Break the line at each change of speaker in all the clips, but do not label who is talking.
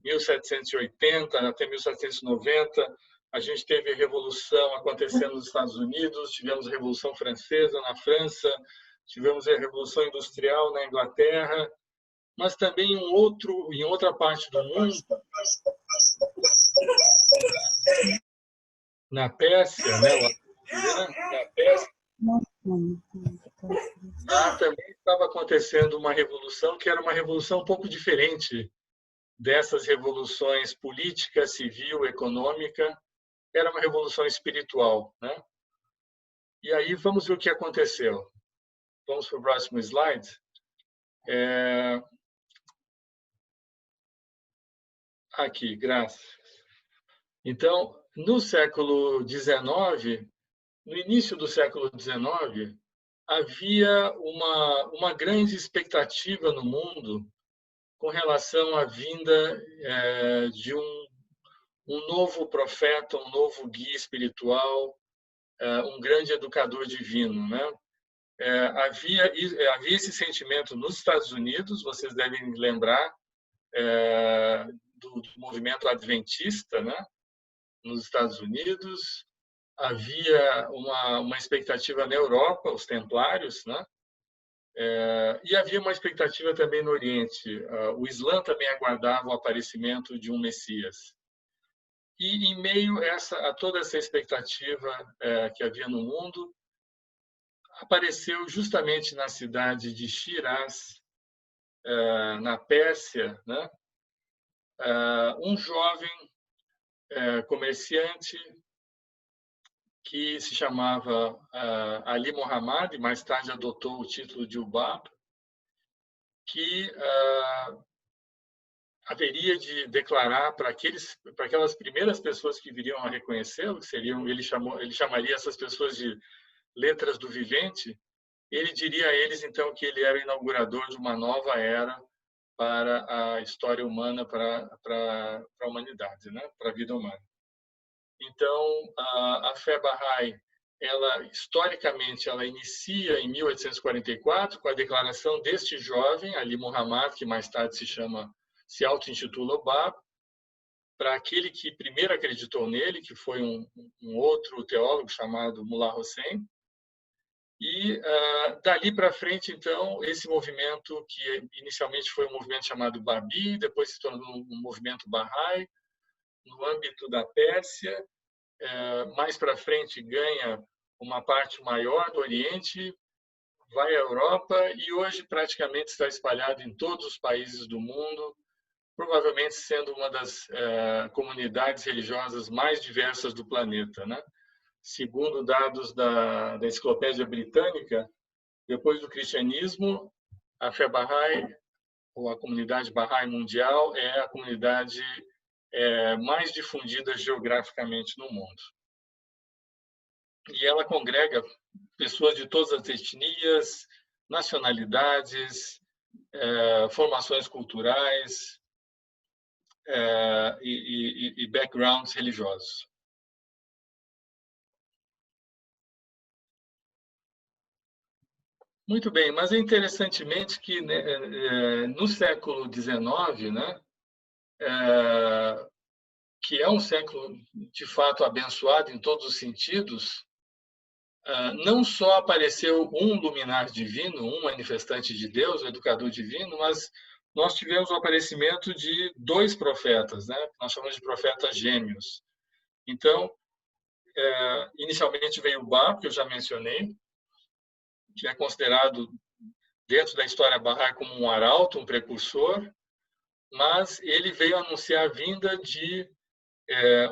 1780 até 1790, a gente teve a Revolução acontecendo nos Estados Unidos, tivemos a Revolução Francesa na França, tivemos a Revolução Industrial na Inglaterra, mas também em outra parte do mundo, na Pérsia, né? Na Pérsia, lá também estava acontecendo uma revolução que era uma revolução um pouco diferente dessas revoluções política, civil, econômica. Era uma revolução espiritual, né? E aí vamos ver o que aconteceu. Vamos para o próximo slide. Aqui, graças. Então, no século XIX, no início do século XIX, havia uma grande expectativa no mundo com relação à vinda de um novo profeta, um novo guia espiritual, um grande educador divino, né? Havia esse sentimento nos Estados Unidos, vocês devem lembrar do movimento adventista, né? Nos Estados Unidos. Havia uma expectativa na Europa, os templários, né? E havia uma expectativa também no Oriente. O Islã também aguardava o aparecimento de um Messias. E, em meio a toda essa expectativa que havia no mundo, apareceu justamente na cidade de Shiraz, na Pérsia, né? Um jovem comerciante que se chamava Ali Muhammad, e mais tarde adotou o título de Ubab, que haveria de declarar para aquelas primeiras pessoas que viriam a reconhecê-lo, que seriam, ele chamaria essas pessoas de letras do vivente, ele diria a eles então que ele era o inaugurador de uma nova era para a história humana, para a humanidade, né? Para a vida humana. Então, a fé Bahá'í, historicamente, ela inicia em 1844 com a declaração deste jovem, Ali Muhammad, que mais tarde se auto-intitula Bab, para aquele que primeiro acreditou nele, que foi um outro teólogo chamado Mullah Hossein. E dali para frente, então, esse movimento, que inicialmente foi um movimento chamado Babi, depois se tornou um movimento Bahá'í, no âmbito da Pérsia, mais para frente ganha uma parte maior do Oriente, vai à Europa e hoje praticamente está espalhado em todos os países do mundo, provavelmente sendo uma das comunidades religiosas mais diversas do planeta, né? Segundo dados da Enciclopédia Britânica, depois do cristianismo, a fé Bahá'í, ou a comunidade Bahá'í mundial, é a comunidade mais difundida geograficamente no mundo. E ela congrega pessoas de todas as etnias, nacionalidades, formações culturais e backgrounds religiosos. Muito bem, mas é interessantemente que, né, no século XIX, né, que é um século de fato abençoado em todos os sentidos, não só apareceu um luminar divino, um manifestante de Deus, um educador divino, mas nós tivemos o aparecimento de dois profetas, né? Nós chamamos de profetas gêmeos. Então, inicialmente veio o Bab, que eu já mencionei, que é considerado dentro da história Bahá'í como um arauto, um precursor, mas ele veio anunciar a vinda de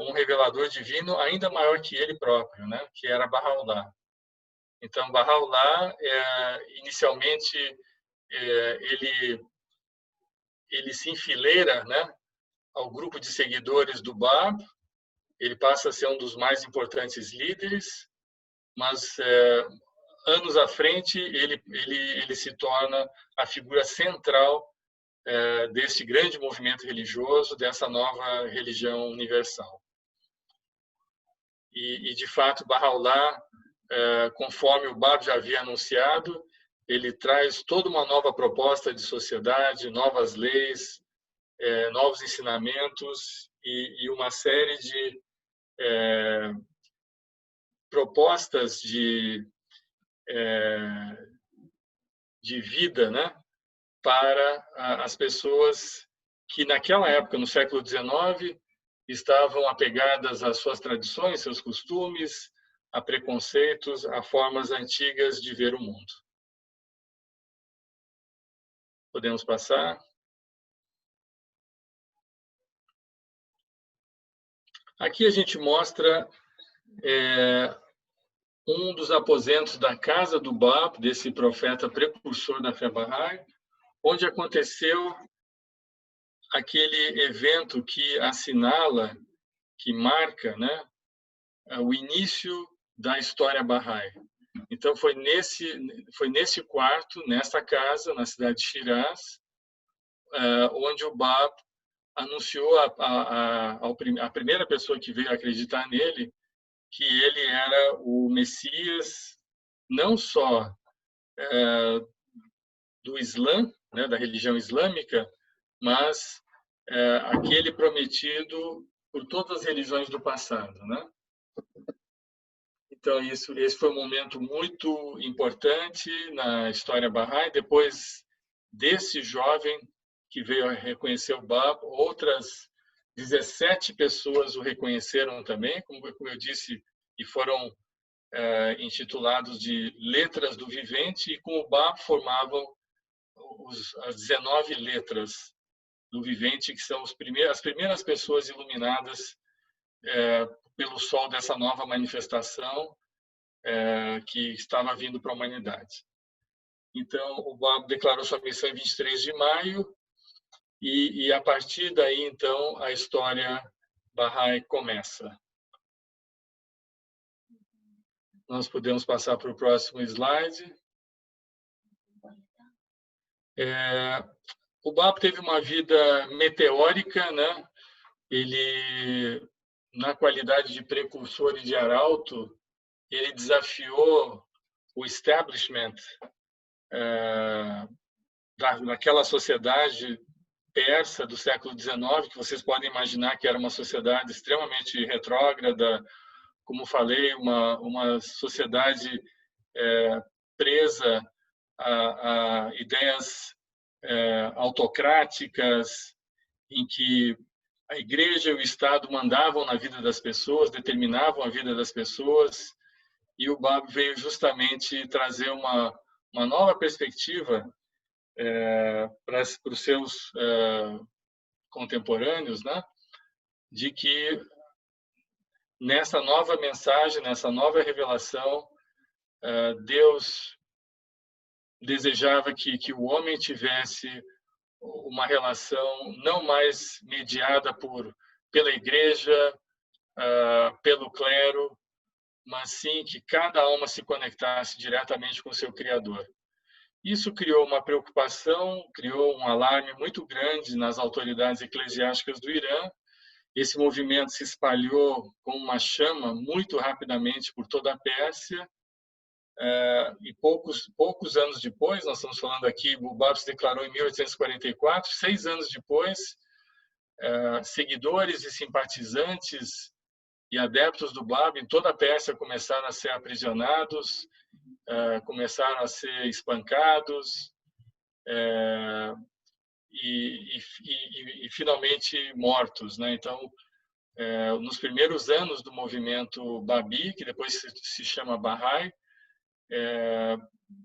um revelador divino ainda maior que ele próprio, né? Que era Bahá'u'lláh. Então, Bahá'u'lláh, inicialmente, ele se enfileira, né, ao grupo de seguidores do Bab, ele passa a ser um dos mais importantes líderes, mas anos à frente ele se torna a figura central desse grande movimento religioso, dessa nova religião universal. E de fato, Bahá'u'lláh, conforme o Bab já havia anunciado, ele traz toda uma nova proposta de sociedade, novas leis, novos ensinamentos e uma série de propostas de vida, né, para as pessoas que naquela época, no século XIX, estavam apegadas às suas tradições, seus costumes, a preconceitos, a formas antigas de ver o mundo. Podemos passar? Aqui a gente mostra um dos aposentos da casa do Bab, desse profeta precursor da fé Bahá'í, onde aconteceu aquele evento que assinala, que marca, né, o início da história Bahá'í. Então, foi nesse quarto, nessa casa, na cidade de Shiraz, onde o Bab anunciou a primeira pessoa que veio acreditar nele, que ele era o Messias, não só do Islã, né, da religião islâmica, mas aquele prometido por todas as religiões do passado, né? Então, esse foi um momento muito importante na história Bahá'í. Depois desse jovem que veio a reconhecer o Bab, outras 17 pessoas o reconheceram também, como eu disse, e foram intitulados de Letras do Vivente, e com o Bab formavam as 19 letras do Vivente, que são as primeiras pessoas iluminadas pelo sol dessa nova manifestação que estava vindo para a humanidade. Então, o Bab declarou sua missão em 23 de maio e a partir daí, então, a história Bahá'í começa. Nós podemos passar para o próximo slide. O Bab teve uma vida meteórica, né? Ele, na qualidade de precursor e de arauto, ele desafiou o establishment daquela sociedade persa do século XIX, que vocês podem imaginar que era uma sociedade extremamente retrógrada, como falei, uma sociedade presa a ideias autocráticas, em que a igreja e o Estado mandavam na vida das pessoas, determinavam a vida das pessoas, e o Bab veio justamente trazer uma nova perspectiva para os seus contemporâneos, né? De que nessa nova mensagem, nessa nova revelação, Deus desejava que o homem tivesse uma relação não mais mediada pela igreja, pelo clero, mas sim que cada alma se conectasse diretamente com o seu Criador. Isso criou uma preocupação, criou um alarme muito grande nas autoridades eclesiásticas do Irã. Esse movimento se espalhou como uma chama muito rapidamente por toda a Pérsia. E poucos anos depois, nós estamos falando aqui, o Bab se declarou em 1844, 6 anos depois, seguidores e simpatizantes e adeptos do Bab em toda a Pérsia começaram a ser aprisionados, começaram a ser espancados e finalmente mortos, né? Então, nos primeiros anos do movimento Babi, que depois se chama Bahá'í,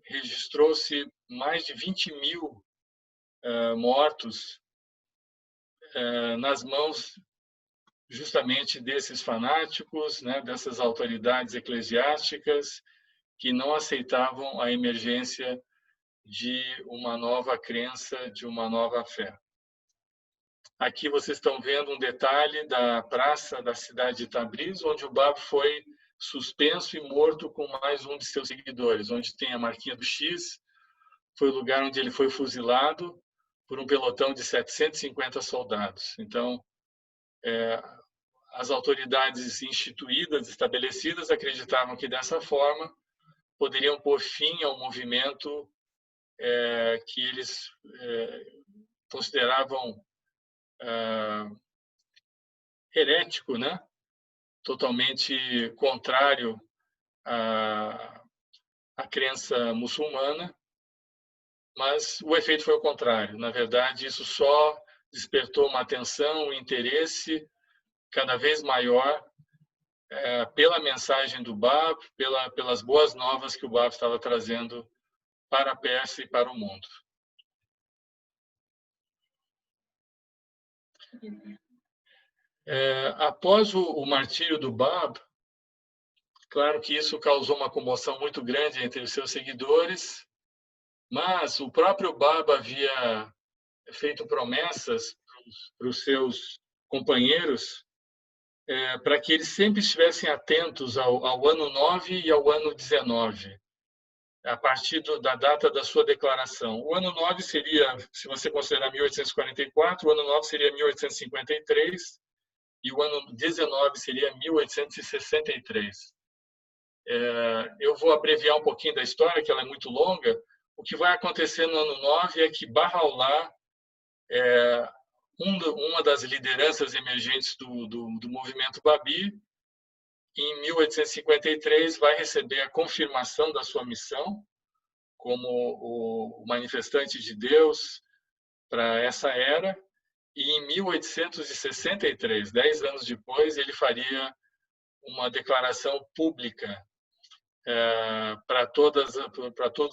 registrou-se mais de 20.000 mortos nas mãos justamente desses fanáticos, né, dessas autoridades eclesiásticas que não aceitavam a emergência de uma nova crença, de uma nova fé. Aqui vocês estão vendo um detalhe da praça da cidade de Tabriz, onde o Bab foi suspenso e morto com mais um de seus seguidores, onde tem a marquinha do X, foi o lugar onde ele foi fuzilado por um pelotão de 750 soldados. Então, as autoridades instituídas, estabelecidas, acreditavam que dessa forma poderiam pôr fim ao movimento que eles consideravam herético, né? Totalmente contrário à crença muçulmana, mas o efeito foi o contrário. Na verdade, isso só despertou uma atenção, um interesse cada vez maior pela mensagem do Bab, pelas boas novas que o Bab estava trazendo para a Pérsia e para o mundo. Após o martírio do Bab, claro que isso causou uma comoção muito grande entre os seus seguidores, mas o próprio Bab havia feito promessas para os seus companheiros para que eles sempre estivessem atentos ao ano 9 e ao ano 19, a partir da data da sua declaração. O ano 9 seria, se você considerar 1844, o ano 9 seria 1853 e o ano 19 seria 1863. Eu vou abreviar um pouquinho da história, que ela é muito longa. O que vai acontecer no ano 9 é que Bahá'u'lláh, uma das lideranças emergentes do movimento Babi, em 1853 vai receber a confirmação da sua missão como o manifestante de Deus para essa era, e em 1863, 10 anos depois, ele faria uma declaração pública para todos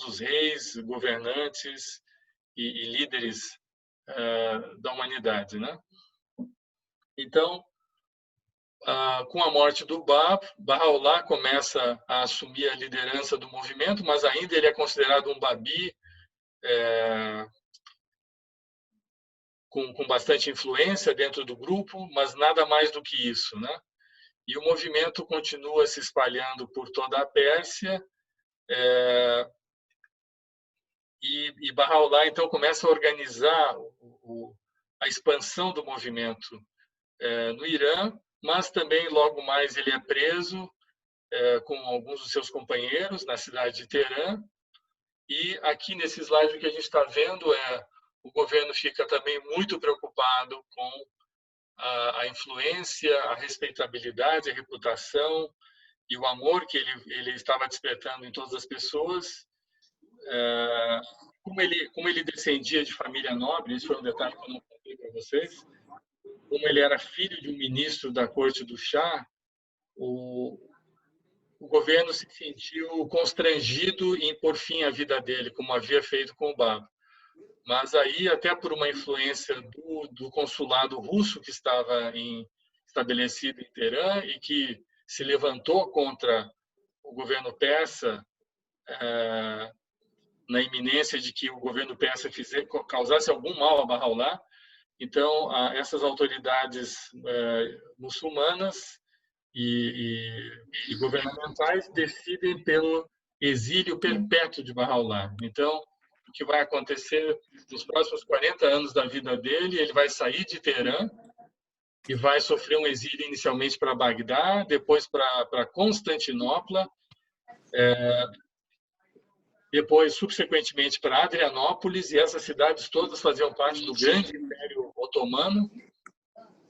os reis, governantes e líderes da humanidade, né? Então, com a morte do Bab, Bahá'u'lláh começa a assumir a liderança do movimento, mas ainda ele é considerado um Babi com bastante influência dentro do grupo, mas nada mais do que isso, né? E o movimento continua se espalhando por toda a Pérsia, e Bahá'u'lláh então começa a organizar a expansão do movimento no Irã, mas também logo mais ele é preso com alguns dos seus companheiros na cidade de Teherã. E aqui nesse slide o que a gente está vendo o governo fica também muito preocupado com a influência, a respeitabilidade, a reputação e o amor que ele estava despertando em todas as pessoas. Como ele descendia de família nobre, isso foi um detalhe que eu não contei para vocês, como ele era filho de um ministro da corte do Shah, o governo se sentiu constrangido em pôr fim à vida dele, como havia feito com o Bab. Mas aí, até por uma influência do consulado russo que estava estabelecido em Teherã e que se levantou contra o governo persa, na iminência de que o governo persa causasse algum mal a Bahá'u'lláh, então essas autoridades muçulmanas e governamentais decidem pelo exílio perpétuo de Bahá'u'lláh. Então, o que vai acontecer nos próximos 40 anos da vida dele, ele vai sair de Teherã e vai sofrer um exílio inicialmente para Bagdá, depois para Constantinopla, depois, subsequentemente, para Adrianópolis, e essas cidades todas faziam parte do grande Império Otomano,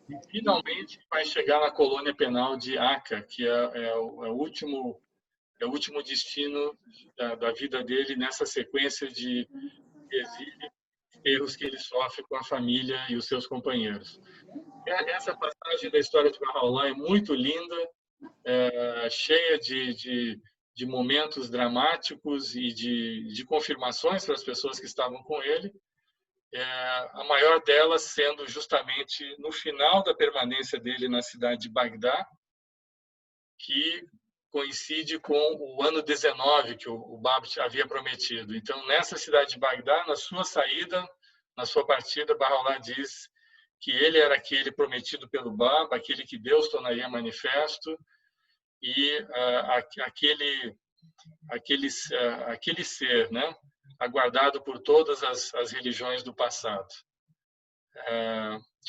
e finalmente vai chegar na colônia penal de Acre, que é o último destino da vida dele nessa sequência de exílio, erros que ele sofre com a família e os seus companheiros. Essa passagem da história de Bahá'u'lláh é muito linda, cheia de momentos dramáticos e de confirmações para as pessoas que estavam com ele, a maior delas sendo justamente no final da permanência dele na cidade de Bagdá, que coincide com o ano 19 que o Bab havia prometido. Então, nessa cidade de Bagdá, na sua saída, na sua partida, Bahá'u'lláh diz que ele era aquele prometido pelo Bab, aquele que Deus tornaria manifesto, e aquele ser, né, aguardado por todas as religiões do passado.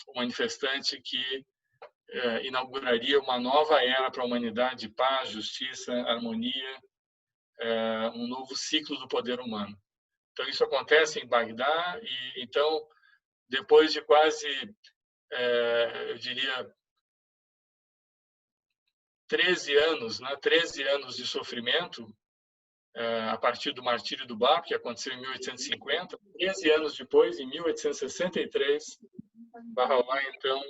O manifestante que inauguraria uma nova era para a humanidade, de paz, justiça, harmonia, um novo ciclo do poder humano. Então, isso acontece em Bagdá, e então, depois de quase eu diria, 13 anos, né? 13 anos de sofrimento, a partir do martírio do Báp, que aconteceu em 1850. 13 anos depois, em 1863, Bahá'u'lláh, então,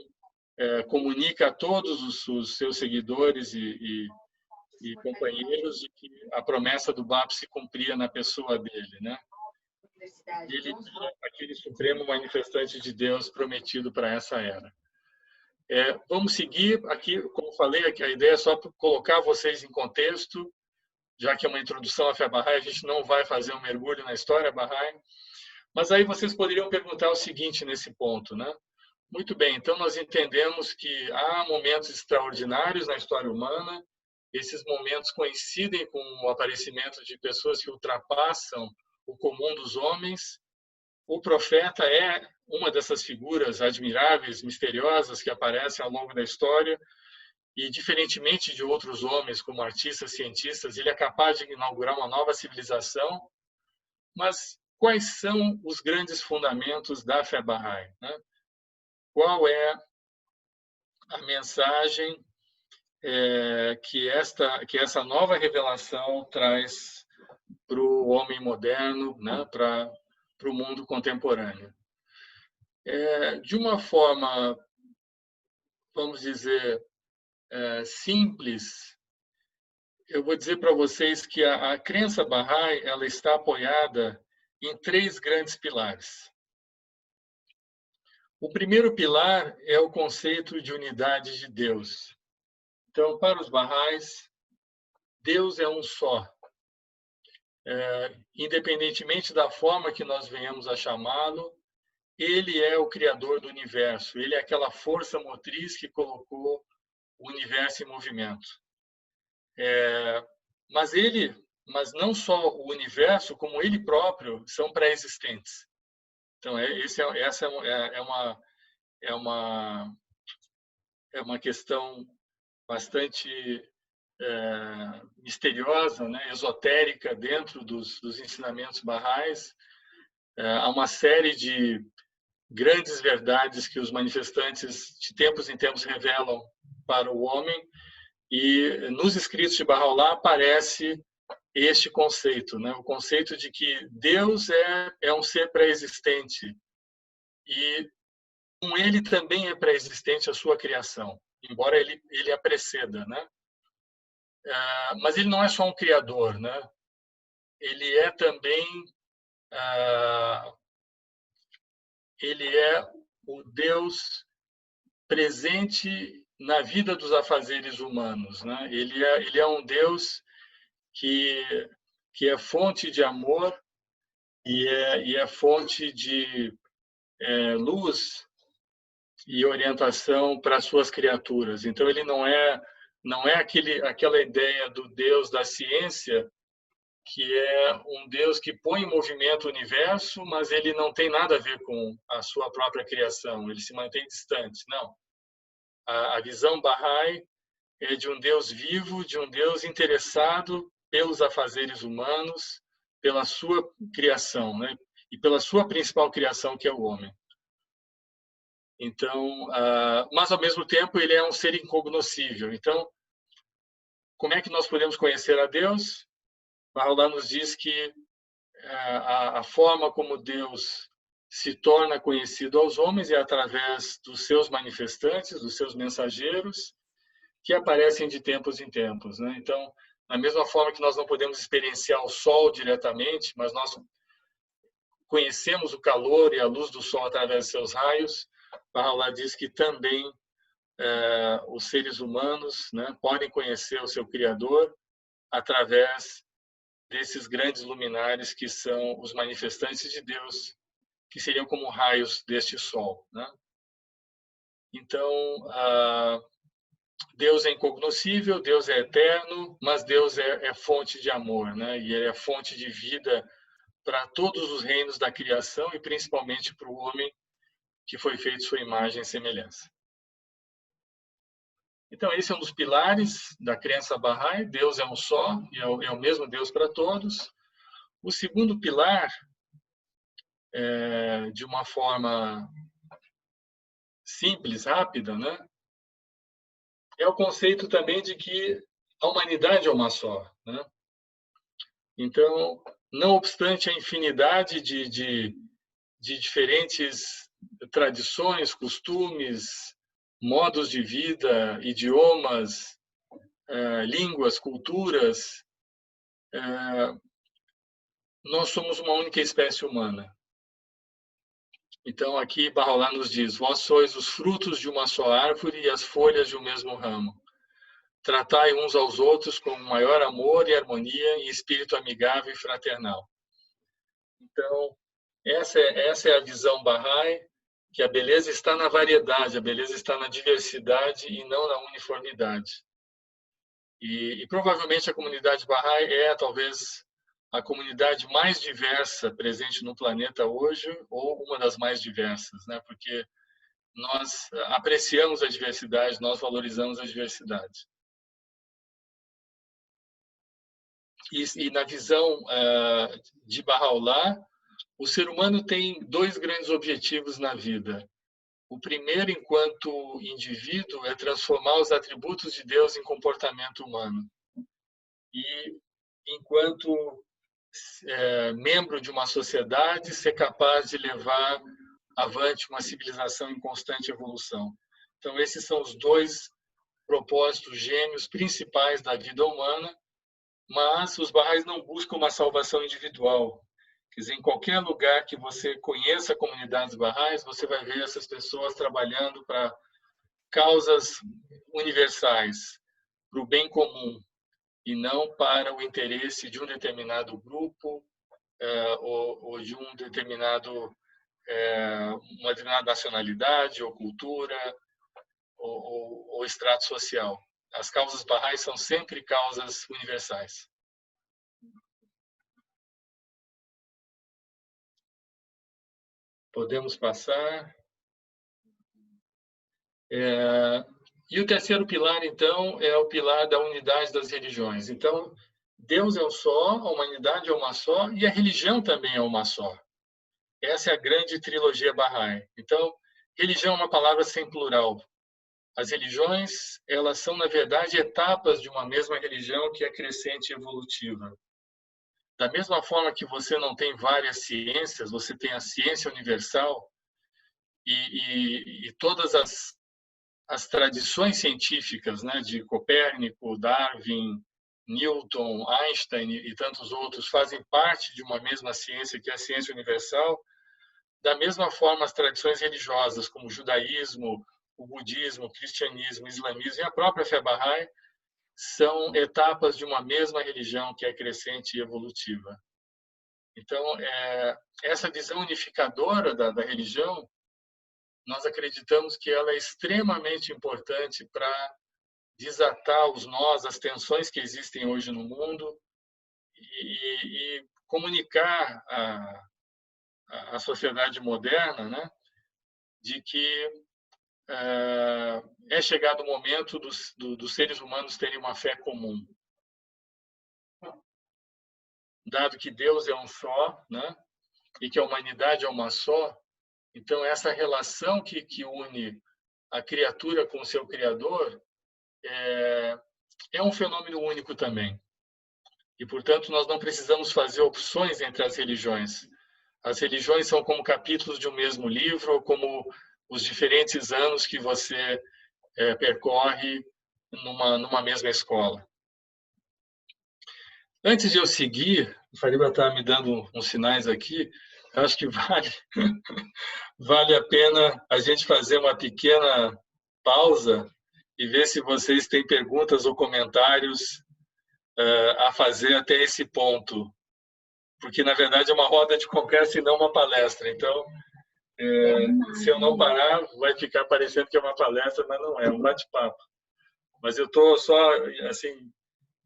comunica a todos os seus seguidores e companheiros de que a promessa do Báp se cumpria na pessoa dele, né? Ele é aquele supremo manifestante de Deus prometido para essa era. Vamos seguir aqui, como falei, a ideia é só colocar vocês em contexto, já que é uma introdução à fé Bahá'í, a gente não vai fazer um mergulho na história Bahá'í, mas aí vocês poderiam perguntar o seguinte nesse ponto, né? Muito bem, então nós entendemos que há momentos extraordinários na história humana, esses momentos coincidem com o aparecimento de pessoas que ultrapassam o comum dos homens. O profeta é uma dessas figuras admiráveis, misteriosas, que aparecem ao longo da história, e, diferentemente de outros homens, como artistas, cientistas, ele é capaz de inaugurar uma nova civilização. Mas quais são os grandes fundamentos da fé Bahá'í, né? Qual é a mensagem que essa nova revelação traz para o homem moderno, né? Para o mundo contemporâneo? De uma forma, vamos dizer, simples, eu vou dizer para vocês que a crença Bahá'í ela está apoiada em 3 grandes pilares. O primeiro pilar é o conceito de unidade de Deus. Então, para os Bahá'ís, Deus é um só. Independentemente da forma que nós venhamos a chamá-lo, ele é o criador do universo, ele é aquela força motriz que colocou o universo em movimento. Mas não só o universo, como ele próprio, são pré-existentes. Então, essa é uma questão bastante misteriosa, né, esotérica dentro dos ensinamentos Bahá'ís. Há uma série de grandes verdades que os manifestantes de tempos em tempos revelam para o homem, e nos escritos de Bahá'u'lláh aparece este conceito, né, o conceito de que Deus é um ser pré-existente e com ele também é pré-existente a sua criação, embora ele a preceda, né? Mas ele não é só um criador, né? Ele é também ele é o Deus presente na vida dos afazeres humanos, né? Ele é um Deus que é fonte de amor e é fonte de luz e orientação para as suas criaturas. Então ele não é aquela ideia do Deus da ciência, que é um Deus que põe em movimento o universo, mas ele não tem nada a ver com a sua própria criação, ele se mantém distante. Não. A visão Bahá'í é de um Deus vivo, de um Deus interessado pelos afazeres humanos, pela sua criação, né? E pela sua principal criação, que é o homem. Então, mas ao mesmo tempo ele é um ser incognoscível. Então, como é que nós podemos conhecer a Deus? Bahá'u'lláh nos diz que a forma como Deus se torna conhecido aos homens é através dos seus manifestantes, dos seus mensageiros, que aparecem de tempos em tempos, né? Então, da mesma forma que nós não podemos experienciar o sol diretamente, mas nós conhecemos o calor e a luz do sol através de seus raios, Bahá'u'lláh diz que também os seres humanos, né, podem conhecer o seu Criador através desses grandes luminares que são os manifestantes de Deus, que seriam como raios deste sol, né? Então, Deus é incognoscível, Deus é eterno, mas Deus é fonte de amor, né? E ele é fonte de vida para todos os reinos da criação e principalmente para o homem, que foi feito sua imagem e semelhança. Então, esse é um dos pilares da crença Bahá'í. Deus é um só e é o mesmo Deus para todos. O segundo pilar, de uma forma simples, rápida, né? É o conceito também de que a humanidade é uma só, né? Então, não obstante a infinidade de diferentes tradições, costumes, modos de vida, idiomas, línguas, culturas, nós somos uma única espécie humana. Então, aqui Barrolá nos diz: vós sois os frutos de uma só árvore e as folhas de um mesmo ramo. Tratai uns aos outros com maior amor e harmonia e espírito amigável e fraternal. Então, essa é a visão Bahá'í, que a beleza está na variedade, a beleza está na diversidade e não na uniformidade. E provavelmente a comunidade Bahá'í é talvez a comunidade mais diversa presente no planeta hoje, ou uma das mais diversas, né? Porque nós apreciamos a diversidade, nós valorizamos a diversidade. E na visão de Baha'u'lláh, o ser humano tem dois grandes objetivos na vida. O primeiro, enquanto indivíduo, é transformar os atributos de Deus em comportamento humano. E, enquanto membro de uma sociedade, ser capaz de levar avante uma civilização em constante evolução. Então, esses são os dois propósitos gêmeos principais da vida humana, mas os Bahá'ís não buscam uma salvação individual. Quer dizer, em qualquer lugar que você conheça comunidades Bahá'ís, você vai ver essas pessoas trabalhando para causas universais, para o bem comum, e não para o interesse de um determinado grupo ou de uma determinada nacionalidade ou cultura ou extrato social. As causas Bahá'ís são sempre causas universais. Podemos passar. E o terceiro pilar, então, é o pilar da unidade das religiões. Então, Deus é um só, a humanidade é uma só e a religião também é uma só. Essa é a grande trilogia Bahá'í. Então, religião é uma palavra sem plural. As religiões, elas são, na verdade, etapas de uma mesma religião que é crescente e evolutiva. Da mesma forma que você não tem várias ciências, você tem a ciência universal e todas as tradições científicas, né, de Copérnico, Darwin, Newton, Einstein e tantos outros fazem parte de uma mesma ciência, que é a ciência universal. Da mesma forma, as tradições religiosas, como o judaísmo, o budismo, o cristianismo, o islamismo e a própria fé Bahá'í, são etapas de uma mesma religião que é crescente e evolutiva. Então, essa visão unificadora da religião, nós acreditamos que ela é extremamente importante para desatar os nós, as tensões que existem hoje no mundo e comunicar à sociedade moderna, né, de que é chegado o momento dos seres humanos terem uma fé comum. Dado que Deus é um só, né, e que a humanidade é uma só, então essa relação que une a criatura com o seu Criador é um fenômeno único também. E, portanto, nós não precisamos fazer opções entre as religiões. As religiões são como capítulos de um mesmo livro, ou como os diferentes anos que você percorre numa mesma escola. Antes de eu seguir, o Fariba está me dando uns sinais aqui, eu acho que vale a pena a gente fazer uma pequena pausa e ver se vocês têm perguntas ou comentários a fazer até esse ponto, porque na verdade é uma roda de conversa e não uma palestra. Então, se eu não parar, vai ficar parecendo que é uma palestra, mas não é, um bate-papo. Mas eu estou só, assim,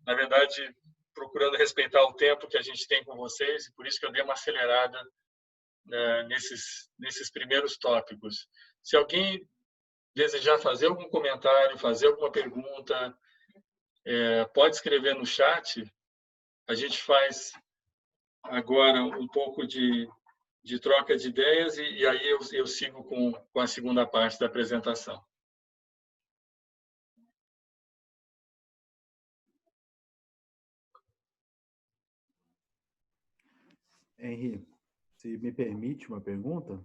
na verdade, procurando respeitar o tempo que a gente tem com vocês, e por isso que eu dei uma acelerada nesses primeiros tópicos. Se alguém desejar fazer algum comentário, fazer alguma pergunta, pode escrever no chat. A gente faz agora um pouco de de troca de ideias e aí eu sigo com a segunda parte da apresentação.
Henri, se me permite uma pergunta?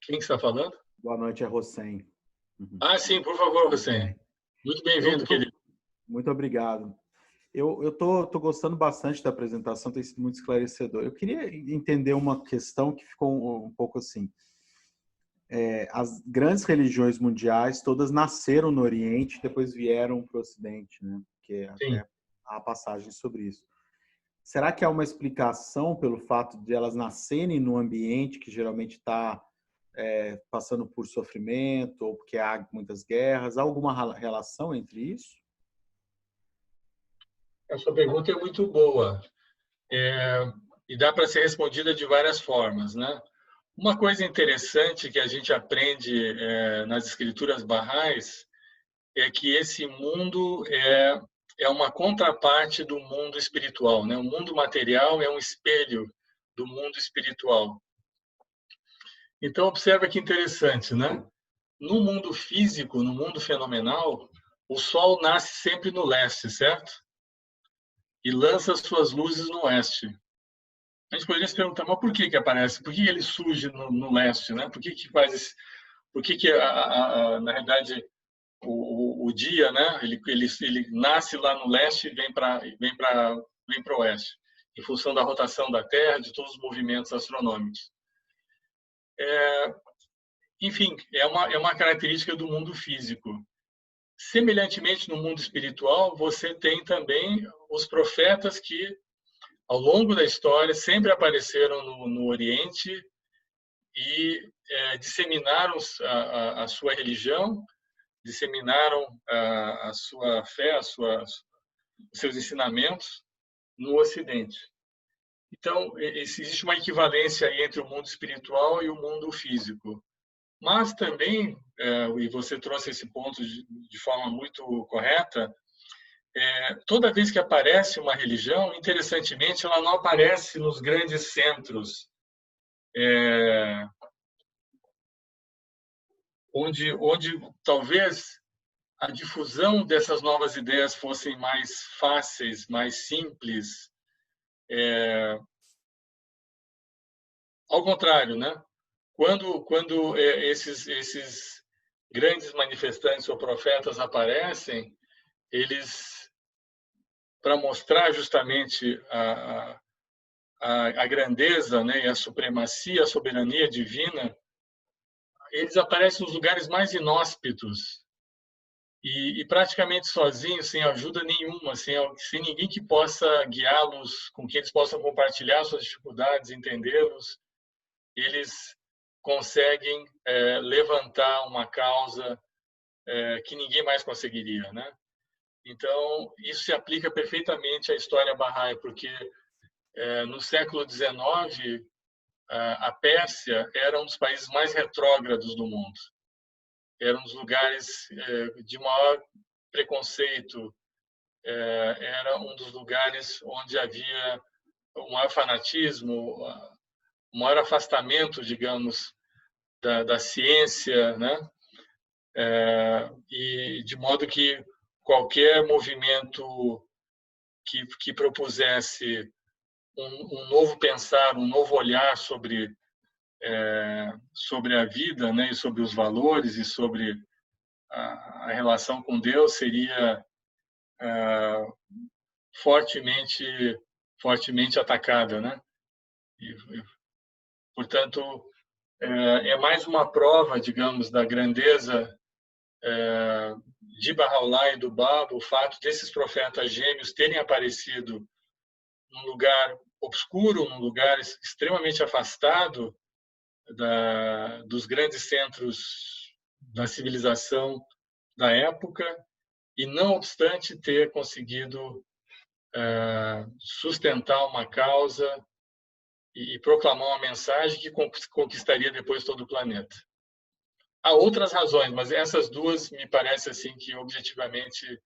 Quem que está falando?
Boa noite, é Rossem.
Ah, sim, por favor,
Tudo
Hussein.
bem.
Muito
Eu
bem-vindo,
tô,
querido.
muito obrigado. Eu tô gostando bastante da apresentação, tem sido muito esclarecedor. Eu queria entender uma questão que ficou um pouco assim. As grandes religiões mundiais todas nasceram no Oriente e depois vieram para o Ocidente, né? Porque
Sim.
até há passagem sobre isso. Será que há uma explicação pelo fato de elas nascerem num ambiente que geralmente está passando por sofrimento ou porque há muitas guerras? Há alguma relação entre isso?
A sua pergunta é muito boa. E dá para ser respondida de várias formas, né? Uma coisa interessante que a gente aprende nas escrituras barrais é que esse mundo é uma contraparte do mundo espiritual, né? O mundo material é um espelho do mundo espiritual. Então, observa que interessante, né? No mundo físico, no mundo fenomenal, o Sol nasce sempre no leste, certo? E lança suas luzes no oeste. A gente poderia se perguntar, mas por que que aparece? Por que ele surge no leste, né? Por que que faz esse, por que que na realidade o dia, né? Ele nasce lá no leste e vem para o oeste, em função da rotação da Terra, de todos os movimentos astronômicos. Enfim, é uma característica do mundo físico. Semelhantemente, no mundo espiritual, você tem também os profetas que, ao longo da história, sempre apareceram no Oriente e disseminaram a sua religião, disseminaram a sua fé, os seus ensinamentos no Ocidente. Então, existe uma equivalência aí entre o mundo espiritual e o mundo físico. Mas também, e você trouxe esse ponto de forma muito correta, toda vez que aparece uma religião, interessantemente, ela não aparece nos grandes centros, onde talvez a difusão dessas novas ideias fossem mais fáceis, mais simples. Ao contrário, né? Quando esses grandes manifestantes ou profetas aparecem, eles, para mostrar justamente a grandeza, né, e a supremacia, a soberania divina, eles aparecem nos lugares mais inóspitos e praticamente sozinhos, sem ajuda nenhuma, sem ninguém que possa guiá-los, com que eles possam compartilhar suas dificuldades, entendê-los. Eles conseguem levantar uma causa que ninguém mais conseguiria, né? Então, isso se aplica perfeitamente à história Bahá'í, porque no século XIX, a Pérsia era um dos países mais retrógrados do mundo. Era um dos lugares de maior preconceito, era um dos lugares onde havia o maior fanatismo, o maior afastamento, digamos, da ciência, né? E de modo que qualquer movimento que propusesse um novo pensar, um novo olhar sobre a vida, né, e sobre os valores e sobre a relação com Deus seria fortemente fortemente atacada, né? Portanto, é mais uma prova, digamos, da grandeza de Bahá'u'lláh e do Báb, o fato desses profetas gêmeos terem aparecido num lugar obscuro, num lugar extremamente afastado dos grandes centros da civilização da época, e não obstante ter conseguido sustentar uma causa e proclamar uma mensagem que conquistaria depois todo o planeta. Há outras razões, mas essas duas me parece assim que objetivamente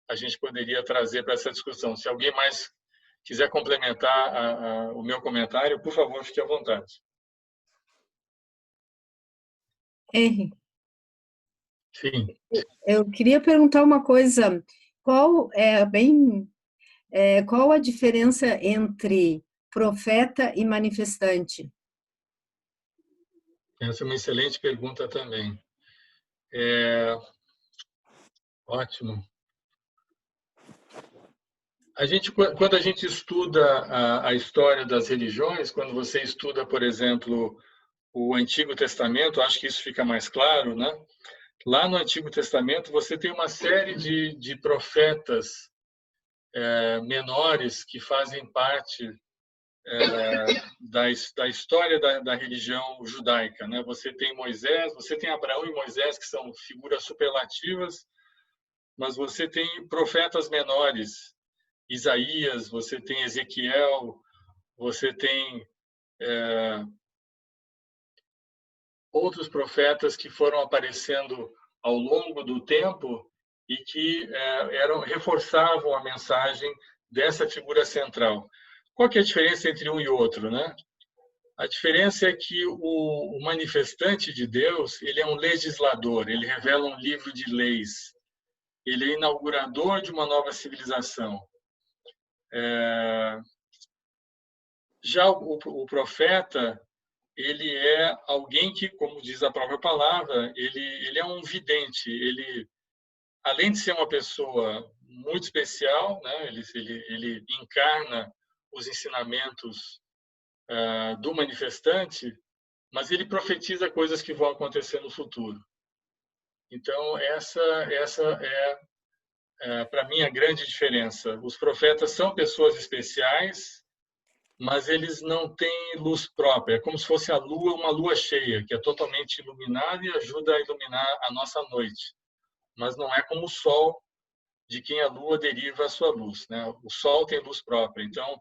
a gente poderia trazer para essa discussão. Se alguém mais quiser complementar o meu comentário, por favor, fique à vontade.
Henry,
Sim.
eu queria perguntar uma coisa. Qual qual a diferença entre profeta e manifestante?
Essa é uma excelente pergunta também. Ótimo. Quando a gente estuda a história das religiões, quando você estuda, por exemplo, o Antigo Testamento, acho que isso fica mais claro, né? Lá no Antigo Testamento, você tem uma série de profetas menores que fazem parte da história da religião judaica, né? Você tem Moisés, você tem Abraão e Moisés, que são figuras superlativas, mas você tem profetas menores, Isaías, você tem Ezequiel, você tem outros profetas que foram aparecendo ao longo do tempo e que reforçavam a mensagem dessa figura central. Qual que é a diferença entre um e outro, né? A diferença é que o manifestante de Deus, ele é um legislador, ele revela um livro de leis, ele é inaugurador de uma nova civilização. Já o profeta, ele é alguém que, como diz a própria palavra, ele é um vidente. Ele, além de ser uma pessoa muito especial, né, ele encarna os ensinamentos do manifestante, mas ele profetiza coisas que vão acontecer no futuro. Então, essa para mim, a grande diferença. Os profetas são pessoas especiais, mas eles não têm luz própria. É como se fosse a lua, uma lua cheia, que é totalmente iluminada e ajuda a iluminar a nossa noite. Mas não é como o sol, de quem a lua deriva a sua luz, né? O sol tem luz própria. Então,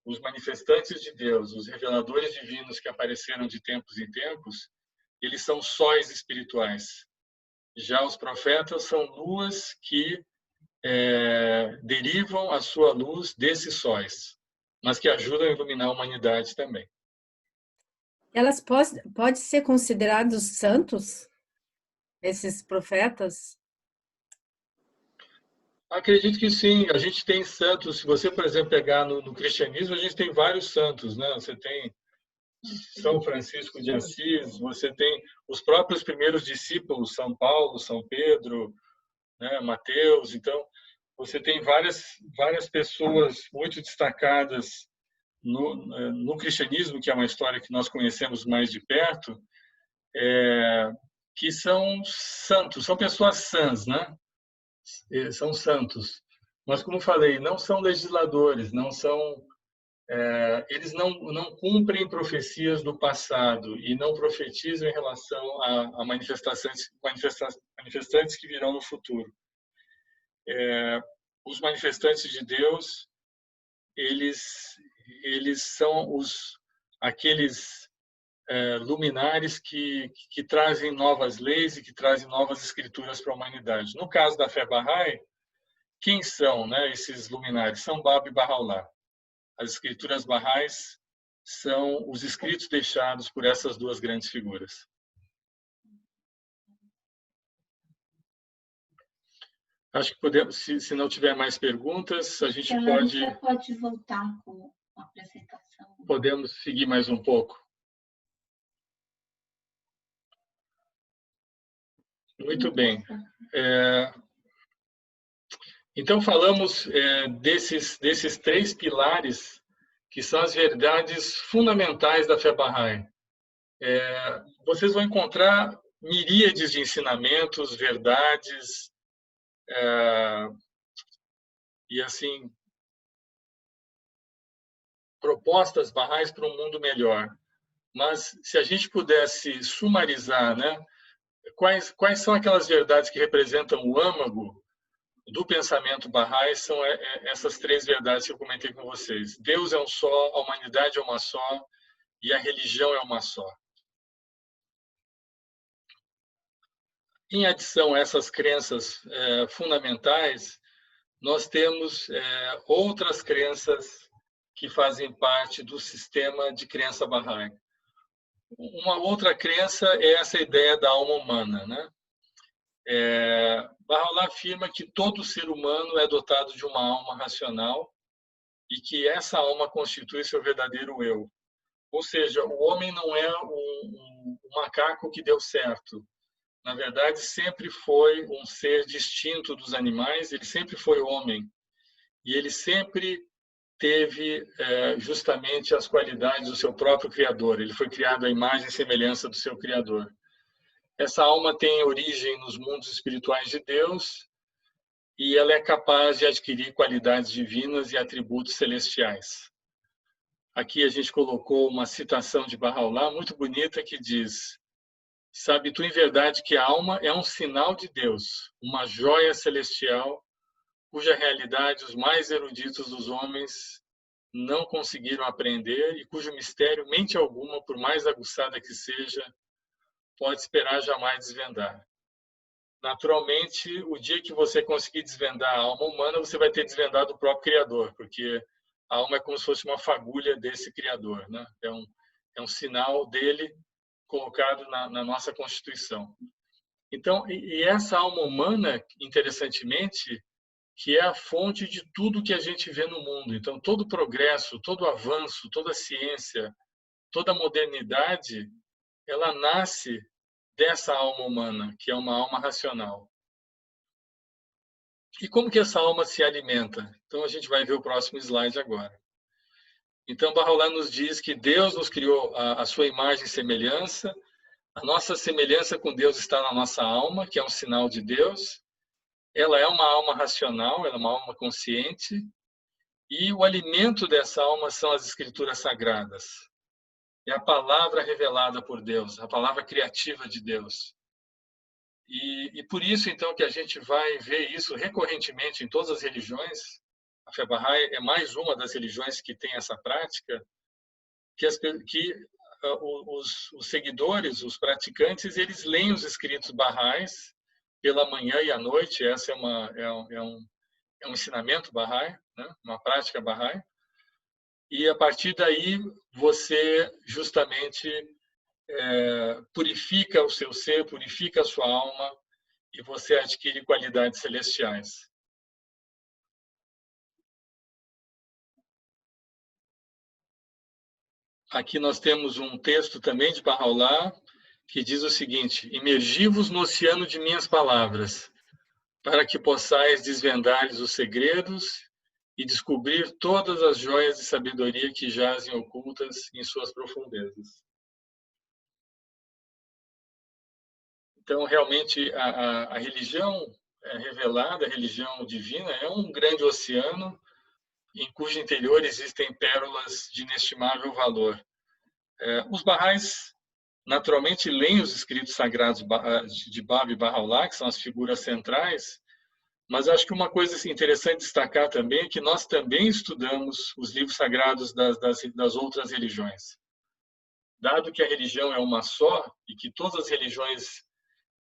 os manifestantes de Deus, os reveladores divinos que apareceram de tempos em tempos, eles são sóis espirituais. Já os profetas são luas que derivam a sua luz desses sóis, mas que ajudam a iluminar a humanidade também.
Elas podem ser considerados santos, esses profetas?
Acredito que sim. A gente tem santos. Se você, por exemplo, pegar no cristianismo, a gente tem vários santos, né? Você tem São Francisco de Assis, você tem os próprios primeiros discípulos, São Paulo, São Pedro, né? Mateus. Então, você tem várias pessoas muito destacadas no cristianismo, que é uma história que nós conhecemos mais de perto, que são santos, são pessoas sãs, né? São santos. Mas, como falei, não são legisladores, não são, eles não cumprem profecias do passado e não profetizam em relação a manifestantes que virão no futuro. Os manifestantes de Deus, eles são aqueles luminares que trazem novas leis e que trazem novas escrituras para a humanidade. No caso da fé Bahá'í, quem são, né, esses luminares? São Baba e Bahá'u'lláh. As escrituras Baha'is são os escritos deixados por essas duas grandes figuras. Acho que podemos, se não tiver mais perguntas, a gente
pode voltar com a apresentação.
Podemos seguir mais um pouco. Muito bem. Então, falamos desses três pilares que são as verdades fundamentais da fé Bahá'í. Vocês vão encontrar miríades de ensinamentos, verdades, e assim, propostas Bahá'ís para um mundo melhor. Mas, se a gente pudesse sumarizar, né, quais são aquelas verdades que representam o âmago do pensamento Bahá'í, são essas três verdades que eu comentei com vocês. Deus é um só, a humanidade é uma só e a religião é uma só. Em adição a essas crenças fundamentais, nós temos outras crenças que fazem parte do sistema de crença Bahá'í. Uma outra crença é essa ideia da alma humana, né? Baha'u'lláh afirma que todo ser humano é dotado de uma alma racional e que essa alma constitui seu verdadeiro eu. Ou seja, o homem não é um macaco que deu certo. Na verdade, sempre foi um ser distinto dos animais, ele sempre foi homem. E ele sempre teve justamente as qualidades do seu próprio Criador. Ele foi criado à imagem e semelhança do seu Criador. Essa alma tem origem nos mundos espirituais de Deus e ela é capaz de adquirir qualidades divinas e atributos celestiais. Aqui a gente colocou uma citação de Baha'u'lláh muito bonita que diz: sabe tu em verdade que a alma é um sinal de Deus, uma joia celestial, cuja realidade os mais eruditos dos homens não conseguiram aprender e cujo mistério mente alguma, por mais aguçada que seja, pode esperar jamais desvendar. Naturalmente, o dia que você conseguir desvendar a alma humana, você vai ter desvendado o próprio Criador, porque a alma é como se fosse uma fagulha desse Criador, né? É um sinal dele colocado na nossa Constituição. Então, e essa alma humana, interessantemente, que é a fonte de tudo que a gente vê no mundo. Então, todo o progresso, todo o avanço, toda a ciência, toda a modernidade, ela nasce dessa alma humana, que é uma alma racional. E como que essa alma se alimenta? Então, a gente vai ver o próximo slide agora. Então, Baha'u'lláh nos diz que Deus nos criou a sua imagem e semelhança. A nossa semelhança com Deus está na nossa alma, que é um sinal de Deus. Ela é uma alma racional, ela é uma alma consciente. E o alimento dessa alma são as escrituras sagradas. É a palavra revelada por Deus, a palavra criativa de Deus. E por isso, então, que a gente vai ver isso recorrentemente em todas as religiões. A fé Bahá'í é mais uma das religiões que tem essa prática, que os seguidores, os praticantes, eles leem os escritos Bahá'ís pela manhã e à noite. Essa é um ensinamento Bahá'í, né? Uma prática Bahá'í. E a partir daí você justamente purifica o seu ser, purifica a sua alma e você adquire qualidades celestiais. Aqui nós temos um texto também de Baha'u'lláh que diz o seguinte: imergi-vos no oceano de minhas palavras, para que possais desvendar-lhes os segredos e descobrir todas as joias de sabedoria que jazem ocultas em suas profundezas. Então, realmente, a religião revelada, a religião divina, é um grande oceano em cujo interior existem pérolas de inestimável valor. Os Baha'ís, naturalmente, leem os escritos sagrados de Bab e Baha'u'lláh, que são as figuras centrais, mas acho que uma coisa interessante destacar também é que nós também estudamos os livros sagrados das outras religiões. Dado que a religião é uma só e que todas as religiões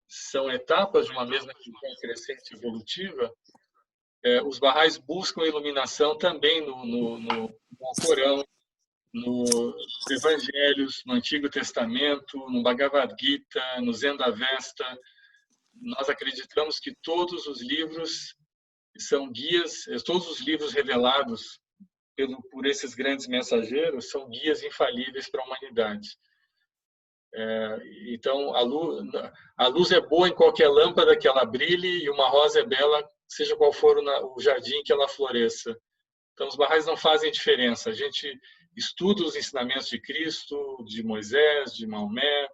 são etapas de uma mesma religião crescente evolutiva, os Baha'ís buscam iluminação também no Corão, nos Evangelhos, no Antigo Testamento, no Bhagavad Gita, no Zend-Avesta. Nós acreditamos que todos os livros são guias, todos os livros revelados por esses grandes mensageiros são guias infalíveis para a humanidade. Então, a luz é boa em qualquer lâmpada que ela brilhe e uma rosa é bela, seja qual for o jardim que ela floresça. Então, os Baha'ís não fazem diferença. A gente estuda os ensinamentos de Cristo, de Moisés, de Maomé.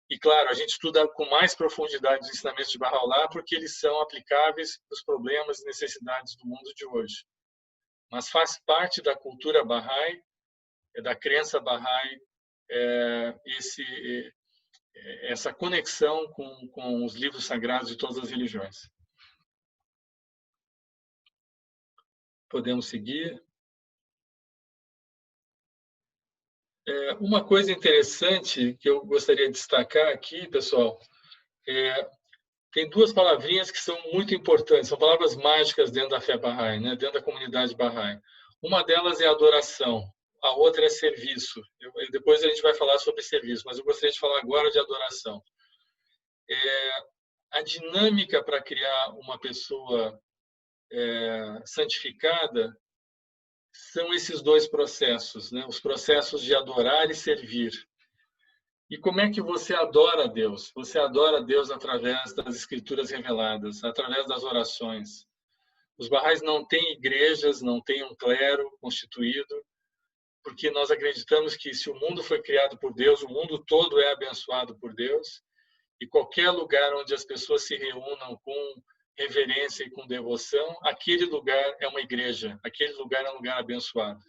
E, claro, a gente estuda com mais profundidade os ensinamentos de Baha'u'lláh porque eles são aplicáveis para os problemas e necessidades do mundo de hoje. Mas faz parte da cultura Bahá'í, da crença Bahá'í, essa conexão com os livros sagrados de todas as religiões. Podemos seguir. Uma coisa interessante que eu gostaria de destacar aqui, pessoal, tem duas palavrinhas que são muito importantes, são palavras mágicas dentro da fé Bahá'í, né? Dentro da comunidade Bahá'í. Uma delas é adoração. a outra é serviço. Depois a gente vai falar sobre serviço, mas eu gostaria de falar agora de adoração. A dinâmica para criar uma pessoa santificada são esses dois processos, né? Os processos de adorar e servir. E como é que você adora a Deus? Você adora a Deus através das escrituras reveladas, através das orações. Os Baha'is não têm igrejas, não têm um clero constituído, porque nós acreditamos que se o mundo foi criado por Deus, o mundo todo é abençoado por Deus, e qualquer lugar onde as pessoas se reúnam com reverência e com devoção, aquele lugar é uma igreja, aquele lugar é um lugar abençoado.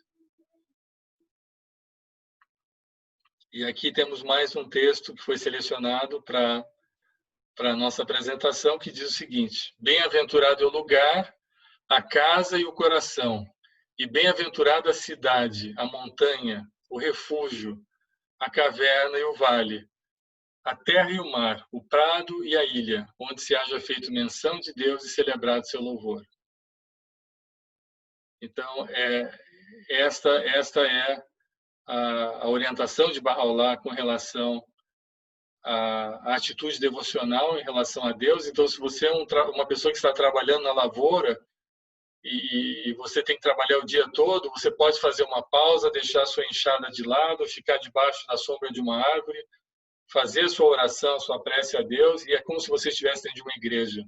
E aqui temos mais um texto que foi selecionado para a nossa apresentação, que diz o seguinte: bem-aventurado é o lugar, a casa e o coração, e bem-aventurada a cidade, a montanha, o refúgio, a caverna e o vale, a terra e o mar, o prado e a ilha, onde se haja feito menção de Deus e celebrado seu louvor. Então, esta é a orientação de Bahá'u'lláh com relação à atitude devocional em relação a Deus. Então, se você é uma pessoa que está trabalhando na lavoura e você tem que trabalhar o dia todo, você pode fazer uma pausa, deixar sua enxada de lado, ficar debaixo da sombra de uma árvore, fazer sua oração, sua prece a Deus, e é como se você estivesse dentro de uma igreja.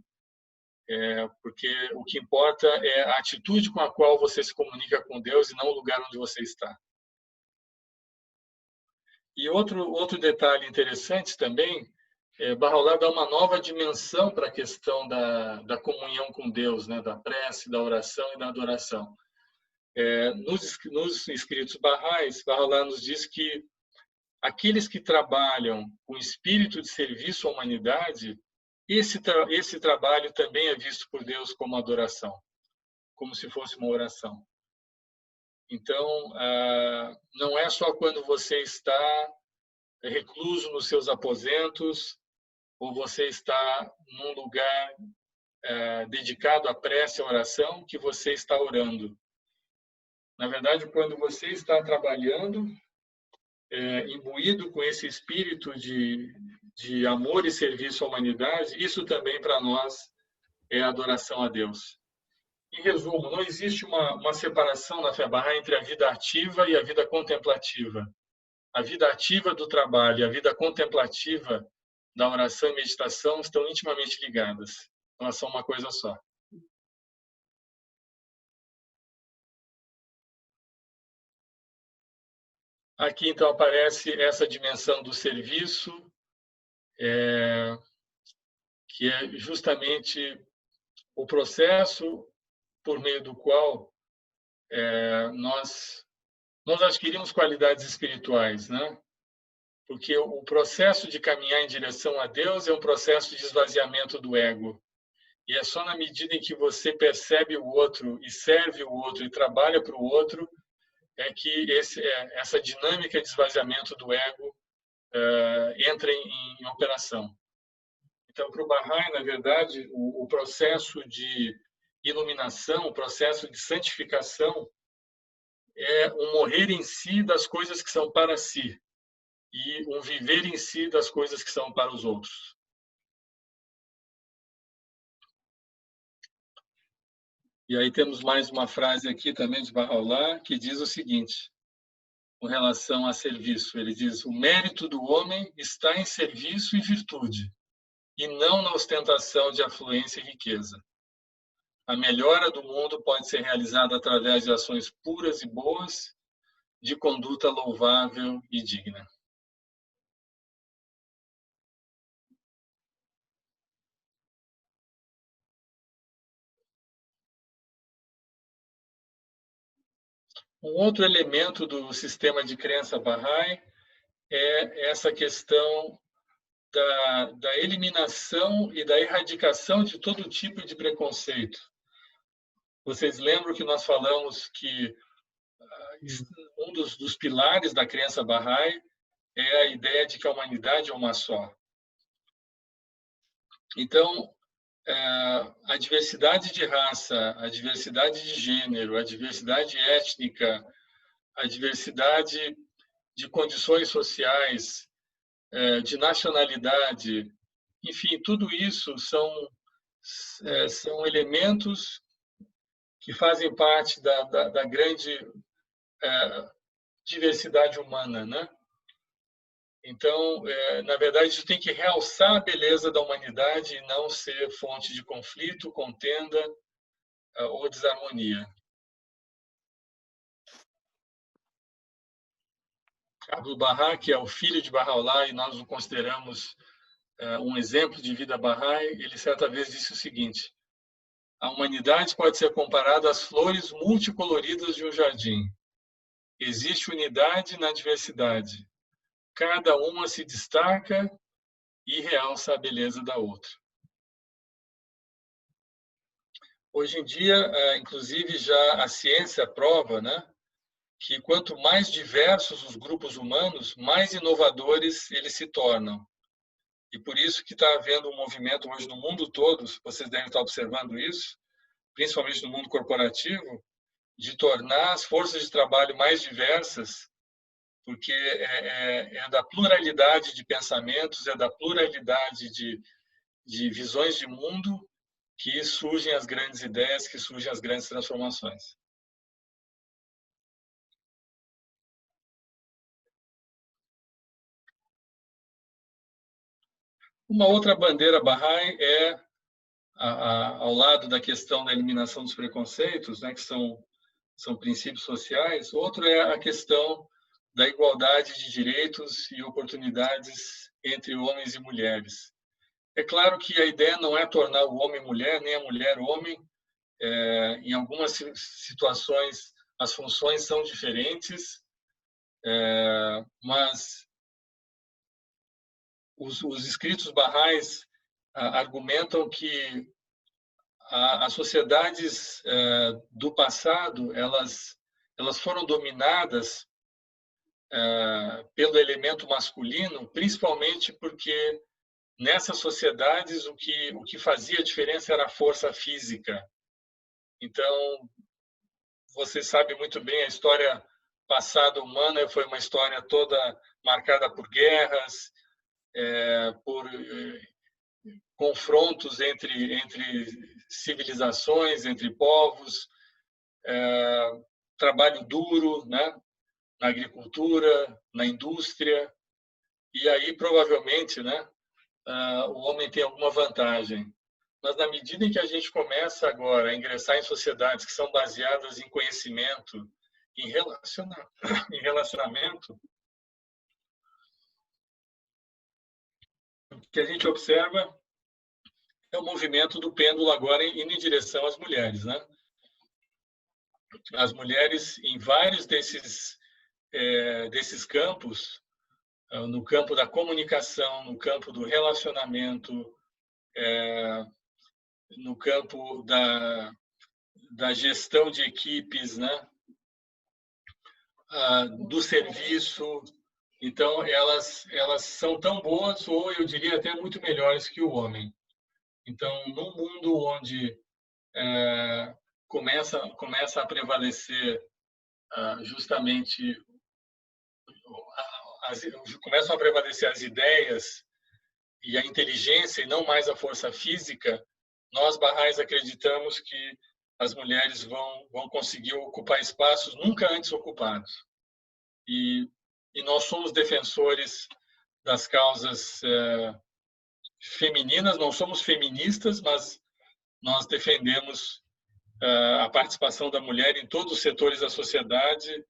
Porque o que importa é a atitude com a qual você se comunica com Deus e não o lugar onde você está. E outro detalhe interessante também, Bahá'u'lláh dá uma nova dimensão para a questão da comunhão com Deus, né? Da prece, da oração e da adoração. Nos escritos Baha'is, Bahá'u'lláh nos diz que aqueles que trabalham com espírito de serviço à humanidade, esse trabalho também é visto por Deus como adoração, como se fosse uma oração. Então, não é só quando você está recluso nos seus aposentos ou você está num lugar dedicado à prece e à oração que você está orando. Na verdade, quando você está trabalhando, imbuído com esse espírito de amor e serviço à humanidade, isso também para nós é adoração a Deus. Em resumo, não existe uma separação na fé Bahá'í entre a vida ativa e a vida contemplativa. A vida ativa do trabalho e a vida contemplativa da oração e meditação estão intimamente ligadas. Elas são uma coisa só. Aqui, então, aparece essa dimensão do serviço, que é justamente o processo por meio do qual nós adquirimos qualidades espirituais, né? Porque o processo de caminhar em direção a Deus é um processo de esvaziamento do ego. E é só na medida em que você percebe o outro e serve o outro e trabalha para o outro que essa dinâmica de esvaziamento do ego entra em operação. Então, para o Bahá'í, na verdade, o processo de iluminação, o processo de santificação é um morrer em si das coisas que são para si e um viver em si das coisas que são para os outros. E aí temos mais uma frase aqui também de Bahá'u'lláh que diz o seguinte, com relação a serviço. Ele diz: o mérito do homem está em serviço e virtude, e não na ostentação de afluência e riqueza. A melhora do mundo pode ser realizada através de ações puras e boas, de conduta louvável e digna. Um outro elemento do sistema de crença Bahá'í é essa questão da eliminação e da erradicação de todo tipo de preconceito. Vocês lembram que nós falamos que um dos pilares da crença Bahá'í é a ideia de que a humanidade é uma só. Então, a diversidade de raça, a diversidade de gênero, a diversidade étnica, a diversidade de condições sociais, de nacionalidade, enfim, tudo isso são elementos que fazem parte da grande diversidade humana, né? Então, na verdade, a gente tem que realçar a beleza da humanidade e não ser fonte de conflito, contenda ou desarmonia. Abdu'l-Bahá, que é o filho de Bahá'u'lláh, e nós o consideramos um exemplo de vida Bahá'í, ele certa vez disse o seguinte: a humanidade pode ser comparada às flores multicoloridas de um jardim. Existe unidade na diversidade. Cada uma se destaca e realça a beleza da outra. Hoje em dia, inclusive, já a ciência prova, né, que quanto mais diversos os grupos humanos, mais inovadores eles se tornam. E por isso que está havendo um movimento hoje no mundo todo, vocês devem estar observando isso, principalmente no mundo corporativo, de tornar as forças de trabalho mais diversas, porque é da pluralidade de pensamentos, é da pluralidade de visões de mundo que surgem as grandes ideias, que surgem as grandes transformações. Uma outra bandeira Bahá'í é, ao lado da questão da eliminação dos preconceitos, né, que são princípios sociais, outro é a questão da igualdade de direitos e oportunidades entre homens e mulheres. É claro que a ideia não é tornar o homem mulher, nem a mulher homem. Em algumas situações, as funções são diferentes, mas os escritos Bahá'ís argumentam que as sociedades do passado elas foram dominadas pelo elemento masculino, principalmente porque nessas sociedades o que fazia a diferença era a força física. Então, você sabe muito bem, a história passada humana foi uma história toda marcada por guerras, por confrontos entre civilizações, entre povos, trabalho duro, né, na agricultura, na indústria, e aí provavelmente, né, o homem tem alguma vantagem. Mas na medida em que a gente começa agora a ingressar em sociedades que são baseadas em conhecimento, em relacionamento, o que a gente observa é o movimento do pêndulo agora indo em direção às mulheres, né? As mulheres em vários desses campos, no campo da comunicação, no campo do relacionamento, no campo da gestão de equipes, né? Do serviço. Então, elas são tão boas, ou eu diria até muito melhores que o homem. Então, num mundo onde começa a prevalecer justamente começam a prevalecer as ideias e a inteligência e não mais a força física, nós Bahá'ís acreditamos que as mulheres vão conseguir ocupar espaços nunca antes ocupados. E nós somos defensores das causas femininas, não somos feministas, mas nós defendemos a participação da mulher em todos os setores da sociedade,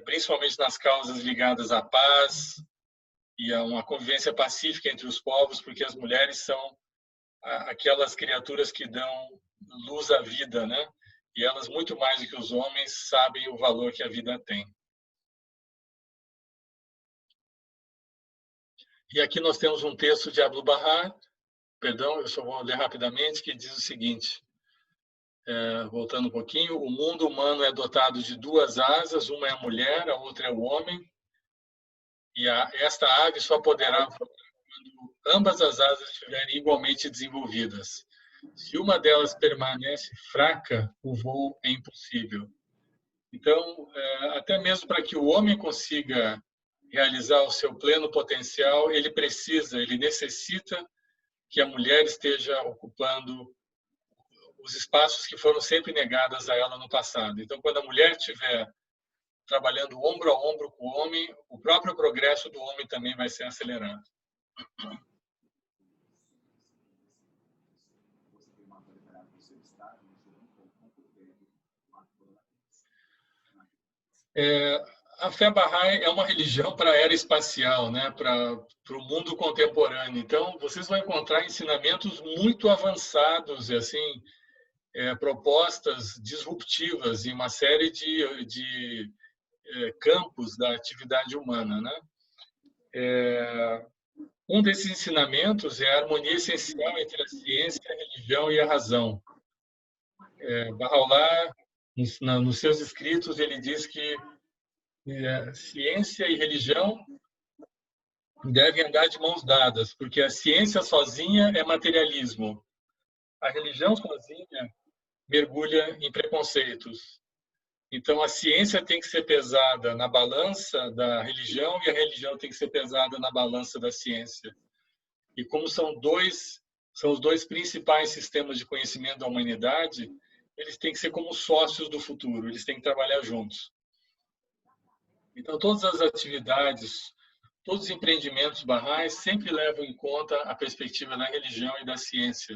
principalmente nas causas ligadas à paz e a uma convivência pacífica entre os povos, porque as mulheres são aquelas criaturas que dão luz à vida, né? E elas, muito mais do que os homens, sabem o valor que a vida tem. E aqui nós temos um texto de Abdu'l-Bahá, perdão, eu só vou ler rapidamente, que diz o seguinte, voltando um pouquinho: o mundo humano é dotado de duas asas, uma é a mulher, a outra é o homem, e esta ave só poderá voar quando ambas as asas estiverem igualmente desenvolvidas. Se uma delas permanece fraca, o voo é impossível. Então, até mesmo para que o homem consiga realizar o seu pleno potencial, ele necessita que a mulher esteja ocupando os espaços que foram sempre negados a ela no passado. Então, quando a mulher estiver trabalhando ombro a ombro com o homem, o próprio progresso do homem também vai ser acelerado. A fé Bahá'í é uma religião para a era espacial, né? Para o mundo contemporâneo. Então, vocês vão encontrar ensinamentos muito avançados e assim propostas disruptivas em uma série de campos da atividade humana, né? Um desses ensinamentos é a harmonia essencial entre a ciência, a religião e a razão. Bahá'u'lláh, nos seus escritos, ele diz que ciência e religião devem andar de mãos dadas, porque a ciência sozinha é materialismo. A religião sozinha mergulha em preconceitos. Então, a ciência tem que ser pesada na balança da religião e a religião tem que ser pesada na balança da ciência. E como são os dois principais sistemas de conhecimento da humanidade, eles têm que ser como sócios do futuro, eles têm que trabalhar juntos. Então, todas as atividades, todos os empreendimentos Bahá'ís sempre levam em conta a perspectiva da religião e da ciência.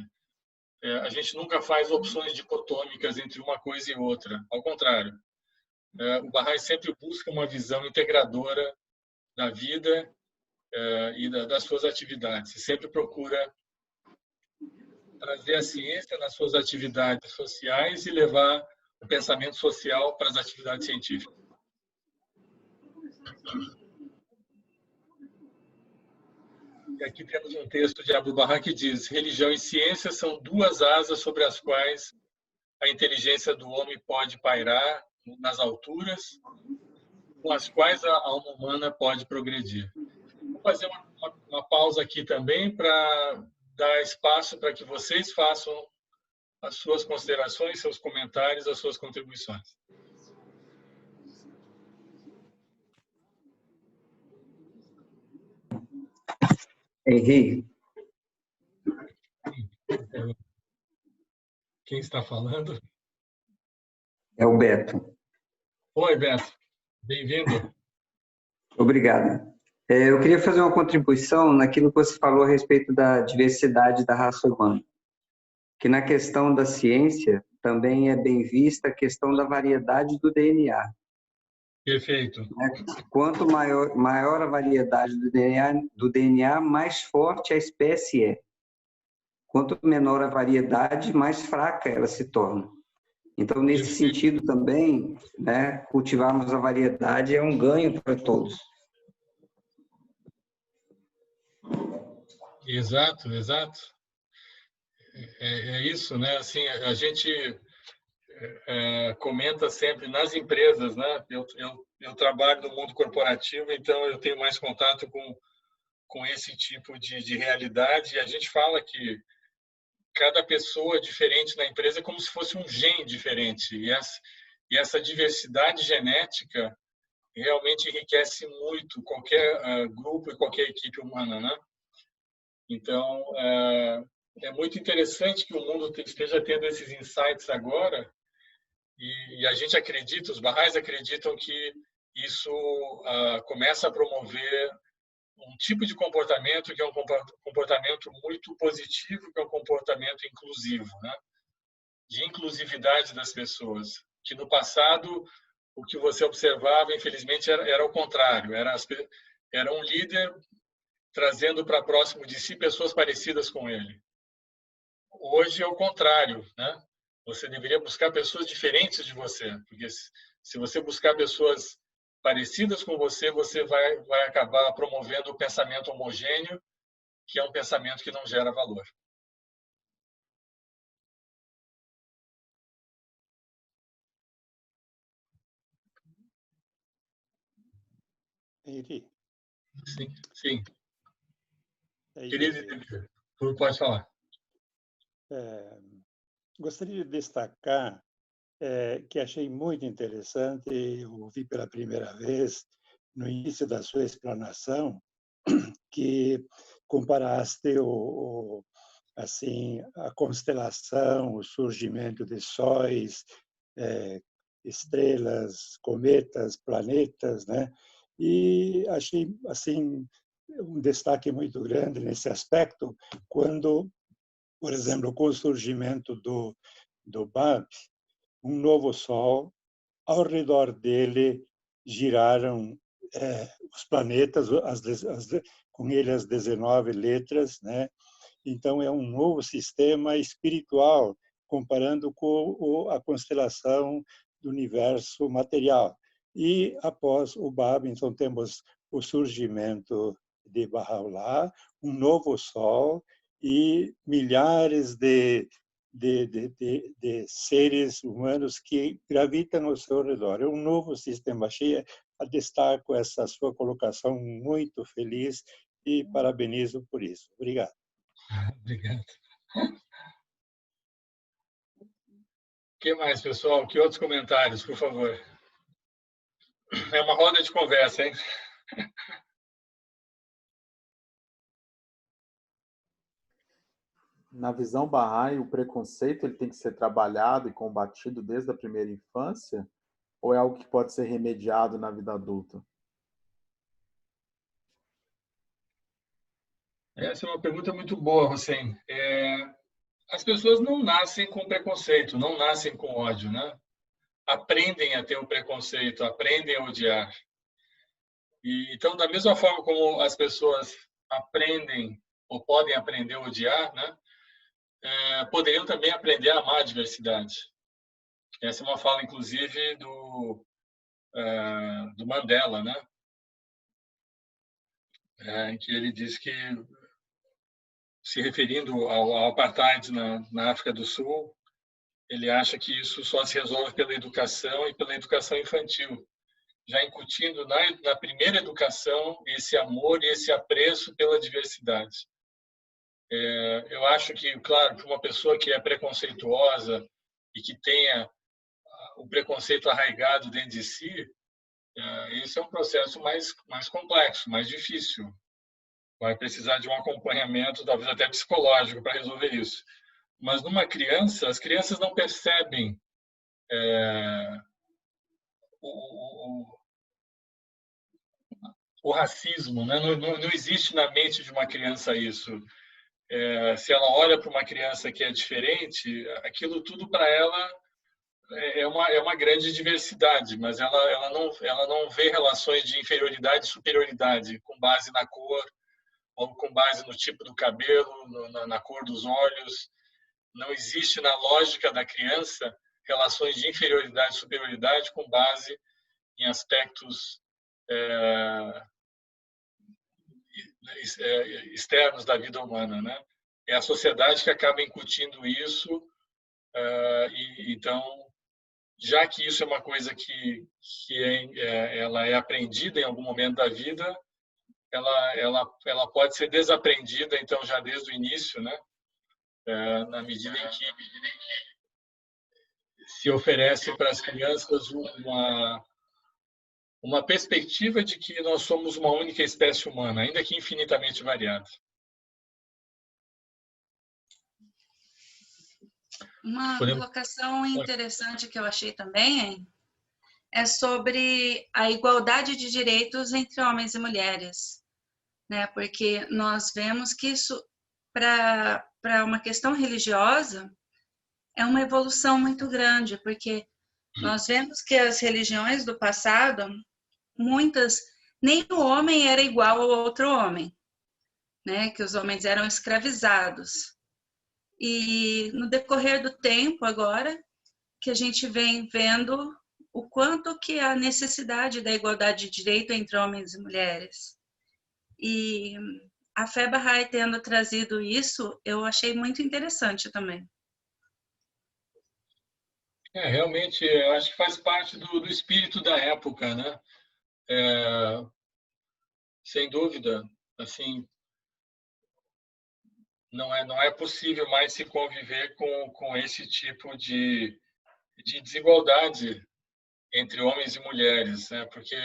A gente nunca faz opções dicotômicas entre uma coisa e outra. Ao contrário, o Bahá'í sempre busca uma visão integradora da vida e das suas atividades. E sempre procura trazer a ciência nas suas atividades sociais e levar o pensamento social para as atividades científicas. E aqui temos um texto de Abdu'l Bahá que diz: religião e ciência são duas asas sobre as quais a inteligência do homem pode pairar nas alturas, com as quais a alma humana pode progredir. Vou fazer uma pausa aqui também para dar espaço para que vocês façam as suas considerações, seus comentários, as suas contribuições.
Henrique.
Quem está falando?
É o Beto.
Oi, Beto. Bem-vindo.
Obrigado. Eu queria fazer uma contribuição naquilo que você falou a respeito da diversidade da raça humana. Que na questão da ciência também é bem vista a questão da variedade do DNA.
Perfeito.
Quanto maior a variedade do DNA, mais forte a espécie é. Quanto menor a variedade, mais fraca ela se torna. Então, nesse sentido também, né, cultivarmos a variedade é um ganho para todos.
Exato, exato. É isso, né? Assim, a gente comenta sempre nas empresas, né? Eu trabalho no mundo corporativo, então eu tenho mais contato com esse tipo de realidade. E a gente fala que cada pessoa diferente na empresa é como se fosse um gene diferente. E essa diversidade genética realmente enriquece muito qualquer grupo e qualquer equipe humana, né? Então, é muito interessante que o mundo esteja tendo esses insights agora e a gente acredita, os Bahá'ís acreditam que isso começa a promover um tipo de comportamento que é um comportamento muito positivo, que é um comportamento inclusivo, né? De inclusividade das pessoas, que no passado o que você observava, infelizmente, era o contrário, era um líder trazendo para próximo de si pessoas parecidas com ele. Hoje é o contrário, né? Você deveria buscar pessoas diferentes de você, porque se você buscar pessoas parecidas com você, você vai acabar promovendo o pensamento homogêneo, que é um pensamento que não gera valor.
Henrique.
Sim, sim.
Querido,
pode falar.
gostaria de destacar que achei muito interessante. Eu ouvi pela primeira vez no início da sua explanação, que comparaste assim a constelação, o surgimento de sóis, estrelas, cometas, planetas, né? E achei assim um destaque muito grande nesse aspecto quando, por exemplo, com o surgimento do Bab, um novo Sol, ao redor dele giraram os planetas, com ele as 19 letras, né? Então é um novo sistema espiritual, comparando com a constelação do universo material. E após o Bab, então temos o surgimento de Bahá'u'lláh, um novo Sol e milhares de seres humanos que gravitam ao seu redor. É um novo sistema. Achei, destaco essa sua colocação muito feliz e parabenizo por isso. Obrigado.
Obrigado. O que mais, pessoal? Que outros comentários, por favor? É uma roda de conversa, hein?
Na visão Bahá'í, o preconceito ele tem que ser trabalhado e combatido desde a primeira infância? Ou é algo que pode ser remediado na vida adulta?
Essa é uma pergunta muito boa, Hussein. As pessoas não nascem com preconceito, não nascem com ódio, né? Aprendem a ter o preconceito, aprendem a odiar. E, então, da mesma forma como as pessoas aprendem ou podem aprender a odiar, né? Poderiam também aprender a amar a diversidade. Essa é uma fala, inclusive, do Mandela, né? Em que ele diz que, se referindo ao apartheid na África do Sul, ele acha que isso só se resolve pela educação e pela educação infantil, já incutindo na primeira educação esse amor e esse apreço pela diversidade. Eu acho que, claro, para uma pessoa que é preconceituosa e que tenha o preconceito arraigado dentro de si, esse é um processo mais complexo, mais difícil. Vai precisar de um acompanhamento, talvez até psicológico, para resolver isso. Mas numa criança, as crianças não percebem o racismo, né? Não existe na mente de uma criança isso. Se ela olha para uma criança que é diferente, aquilo tudo para ela é uma grande diversidade, mas ela não vê relações de inferioridade e superioridade com base na cor, ou com base no tipo do cabelo, na cor dos olhos. Não existe na lógica da criança relações de inferioridade e superioridade com base em aspectos externos da vida humana, né? É a sociedade que acaba incutindo isso, e então, já que isso é uma coisa que ela é aprendida em algum momento da vida, ela pode ser desaprendida, então, já desde o início, né? Na medida em que se oferece para as crianças uma perspectiva de que nós somos uma única espécie humana, ainda que infinitamente variada.
Uma colocação interessante que eu achei também é sobre a igualdade de direitos entre homens e mulheres, né? Porque nós vemos que isso, para uma questão religiosa, é uma evolução muito grande, porque nós vemos que as religiões do passado, muitas, nem o homem era igual ao outro homem, né? Que os homens eram escravizados. E no decorrer do tempo agora, que a gente vem vendo o quanto que há necessidade da igualdade de direito entre homens e mulheres. E a fé Bahá'í tendo trazido isso, eu achei muito interessante também.
Realmente, eu acho que faz parte do espírito da época, né? Sem dúvida, assim, não é possível mais se conviver com esse tipo de de desigualdade entre homens e mulheres, né? Porque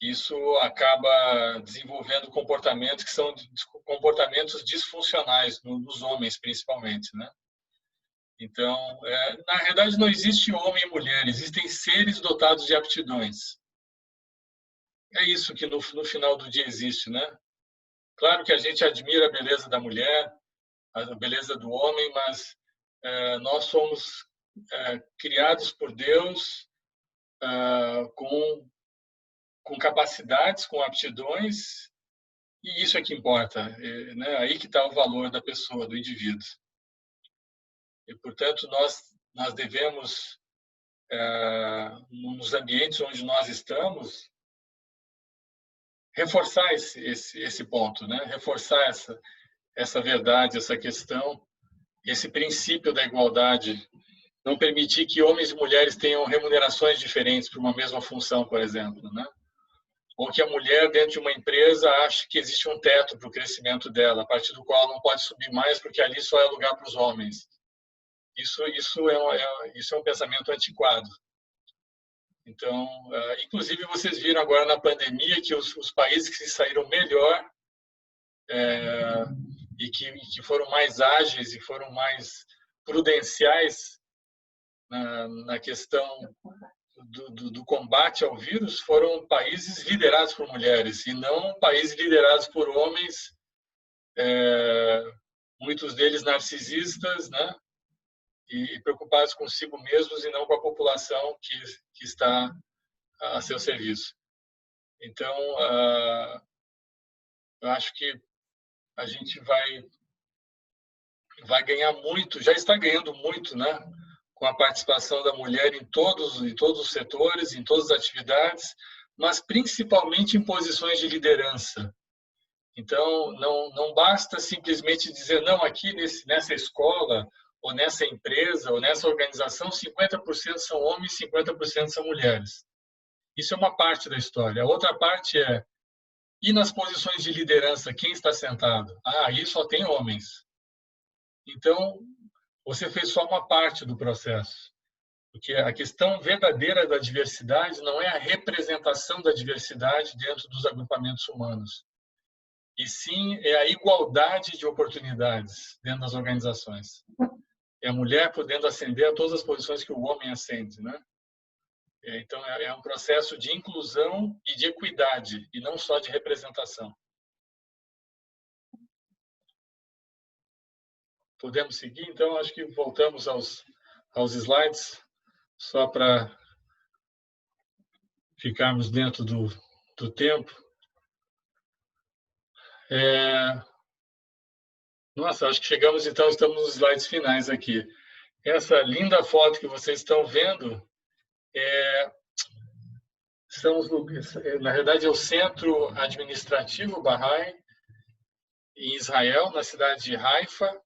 isso acaba desenvolvendo comportamentos que são comportamentos disfuncionais nos homens, principalmente, né? Então, na realidade, não existe homem e mulher, existem seres dotados de aptidões. É isso que no final do dia existe, né? Claro que a gente admira a beleza da mulher, a beleza do homem, mas nós somos criados por Deus com capacidades, com aptidões, e isso é que importa, né? Aí que está o valor da pessoa, do indivíduo. E, portanto, nós devemos, nos ambientes onde nós estamos, reforçar esse ponto, né? Reforçar essa verdade, essa questão, esse princípio da igualdade. Não permitir que homens e mulheres tenham remunerações diferentes para uma mesma função, por exemplo, né? Ou que a mulher, dentro de uma empresa, ache que existe um teto para o crescimento dela, a partir do qual não pode subir mais, porque ali só é lugar para os homens. Isso é um pensamento antiquado. Então, inclusive, vocês viram agora na pandemia que os países que se saíram melhor e que foram mais ágeis e foram mais prudenciais na questão do combate ao vírus foram países liderados por mulheres e não países liderados por homens, muitos deles narcisistas, né? E preocupados consigo mesmos e não com a população que está a seu serviço. Então, eu acho que a gente vai ganhar muito, já está ganhando muito, né? Com a participação da mulher em todos os setores, em todas as atividades, mas principalmente em posições de liderança. Então, não basta simplesmente dizer, não, aqui nessa escola, ou nessa empresa, ou nessa organização, 50% são homens, 50% são mulheres. Isso é uma parte da história. A outra parte e nas posições de liderança, quem está sentado? Aí só tem homens. Então, você fez só uma parte do processo. Porque a questão verdadeira da diversidade não é a representação da diversidade dentro dos agrupamentos humanos, e sim é a igualdade de oportunidades dentro das organizações. É a mulher podendo ascender a todas as posições que o homem ascende, né? Então, é um processo de inclusão e de equidade, e não só de representação. Podemos seguir? Então, acho que voltamos aos slides, só para ficarmos dentro do tempo. Nossa, acho que chegamos, então, estamos nos slides finais aqui. Essa linda foto que vocês estão vendo na verdade, é o Centro Administrativo Bahá'í, em Israel, na cidade de Haifa.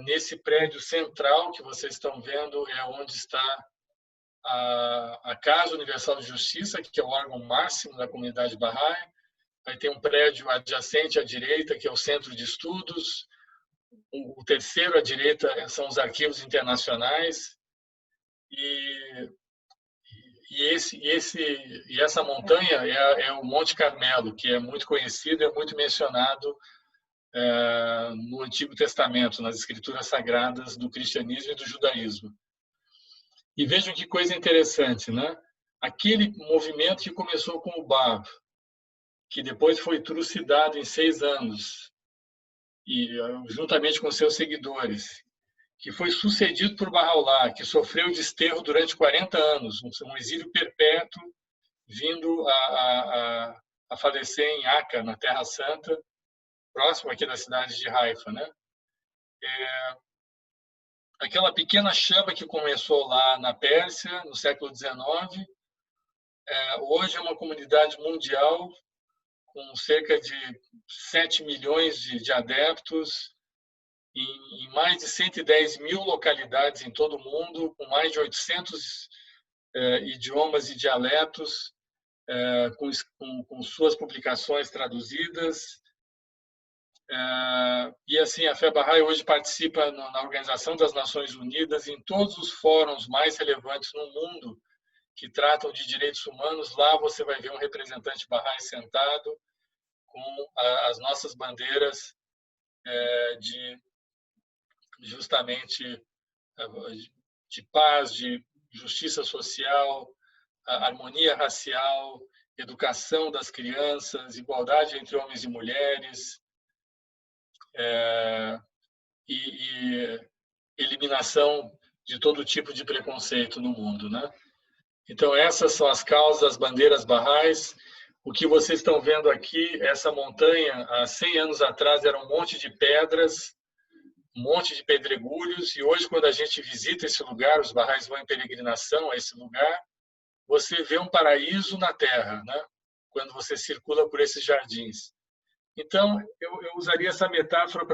Nesse prédio central que vocês estão vendo é onde está a Casa Universal de Justiça, que é o órgão máximo da comunidade Bahá'í. Aí tem um prédio adjacente à direita, que é o Centro de Estudos. O terceiro à direita são os arquivos internacionais. E essa montanha é o Monte Carmelo, que é muito conhecido, é muito mencionado no Antigo Testamento, nas escrituras sagradas do cristianismo e do judaísmo. E vejam que coisa interessante, né? Aquele movimento que começou com o Bab, que depois foi trucidado em 6 anos, e juntamente com seus seguidores, que foi sucedido por Bahá'u'lláh, que sofreu desterro durante 40 anos, um exílio perpétuo, vindo a falecer em Aca, na Terra Santa, próximo aqui da cidade de Haifa, né? Aquela pequena chama que começou lá na Pérsia, no século XIX, hoje é uma comunidade mundial com cerca de 7 milhões de adeptos, em mais de 110 mil localidades em todo o mundo, com mais de 800 idiomas e dialetos, com suas publicações traduzidas. E assim, a Fé Bahá'í hoje participa na Organização das Nações Unidas, em todos os fóruns mais relevantes no mundo que tratam de direitos humanos. Lá você vai ver um representante Bahá'í sentado com as nossas bandeiras de justamente de paz, de justiça social, harmonia racial, educação das crianças, igualdade entre homens e mulheres, e eliminação de todo tipo de preconceito no mundo, né? Então, essas são as causas, as bandeiras Bahá'ís. O que vocês estão vendo aqui, essa montanha, há 100 anos atrás, era um monte de pedras, um monte de pedregulhos, e hoje, quando a gente visita esse lugar, os Bahá'ís vão em peregrinação a esse lugar, você vê um paraíso na Terra, né? Quando você circula por esses jardins. Então, eu usaria essa metáfora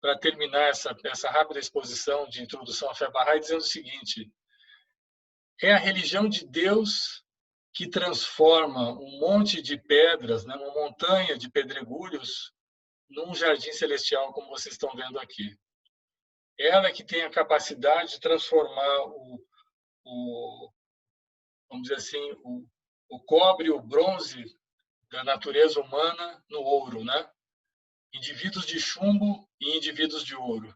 para terminar essa rápida exposição de introdução à Fé Bahá'í, dizendo o seguinte: é a religião de Deus que transforma um monte de pedras, né, uma montanha de pedregulhos, num jardim celestial, como vocês estão vendo aqui. Ela que tem a capacidade de transformar vamos dizer assim, o cobre, o bronze da natureza humana no ouro, né? Indivíduos de chumbo e indivíduos de ouro.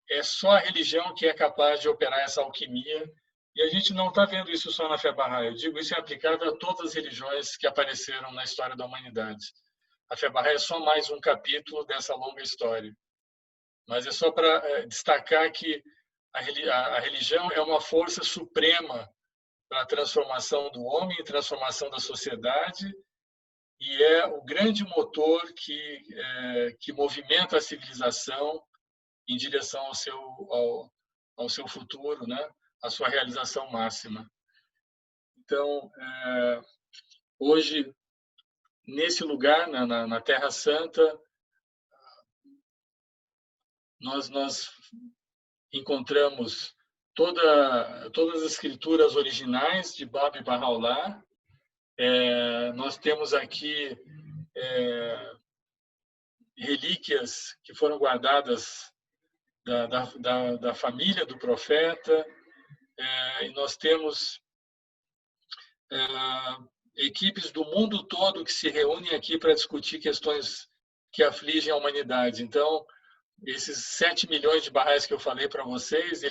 É só a religião que é capaz de operar essa alquimia, e a gente não está vendo isso só na Fé Bahá'í. Eu digo, isso é aplicável a todas as religiões que apareceram na história da humanidade. A Fé Bahá'í é só mais um capítulo dessa longa história. Mas é só para destacar que a religião é uma força suprema para a transformação do homem e transformação da sociedade, e é o grande motor que movimenta a civilização em direção ao seu futuro, né? A sua realização máxima. Então, hoje, nesse lugar, na Terra Santa, nós encontramos todas as escrituras originais de Bab Bahá'u'lláh. Nós temos aqui relíquias que foram guardadas da família do profeta, e nós temos equipes do mundo todo que se reúnem aqui para discutir questões que afligem a humanidade. Então, esses 7 milhões de Bahá'ís que eu falei para vocês,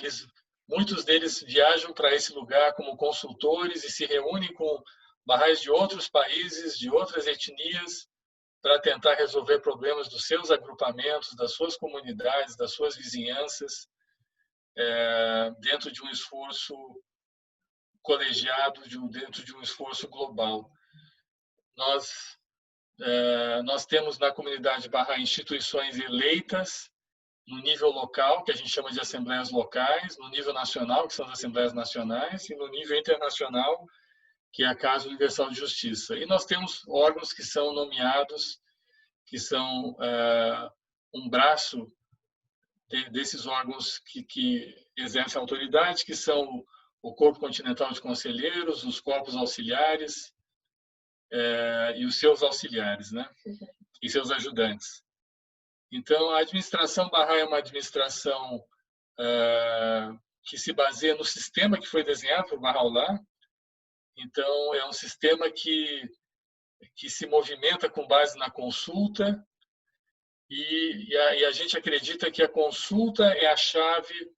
muitos deles viajam para esse lugar como consultores e se reúnem com Bahá'ís de outros países, de outras etnias, para tentar resolver problemas dos seus agrupamentos, das suas comunidades, das suas vizinhanças, dentro de um esforço colegiado, dentro de um esforço global. Nós temos na comunidade Bahá'í instituições eleitas no nível local, que a gente chama de assembleias locais, no nível nacional, que são as assembleias nacionais, e no nível internacional, que é a Casa Universal de Justiça. E nós temos órgãos que são nomeados, que são um braço desses órgãos que exercem autoridade, que são o Corpo Continental de Conselheiros, os corpos auxiliares e os seus auxiliares, né? E seus ajudantes. Então, a administração Bahá'í é uma administração que se baseia no sistema que foi desenhado por Bahá'u'lláh. Então, é um sistema que se movimenta com base na consulta, e a gente acredita que a consulta é a chave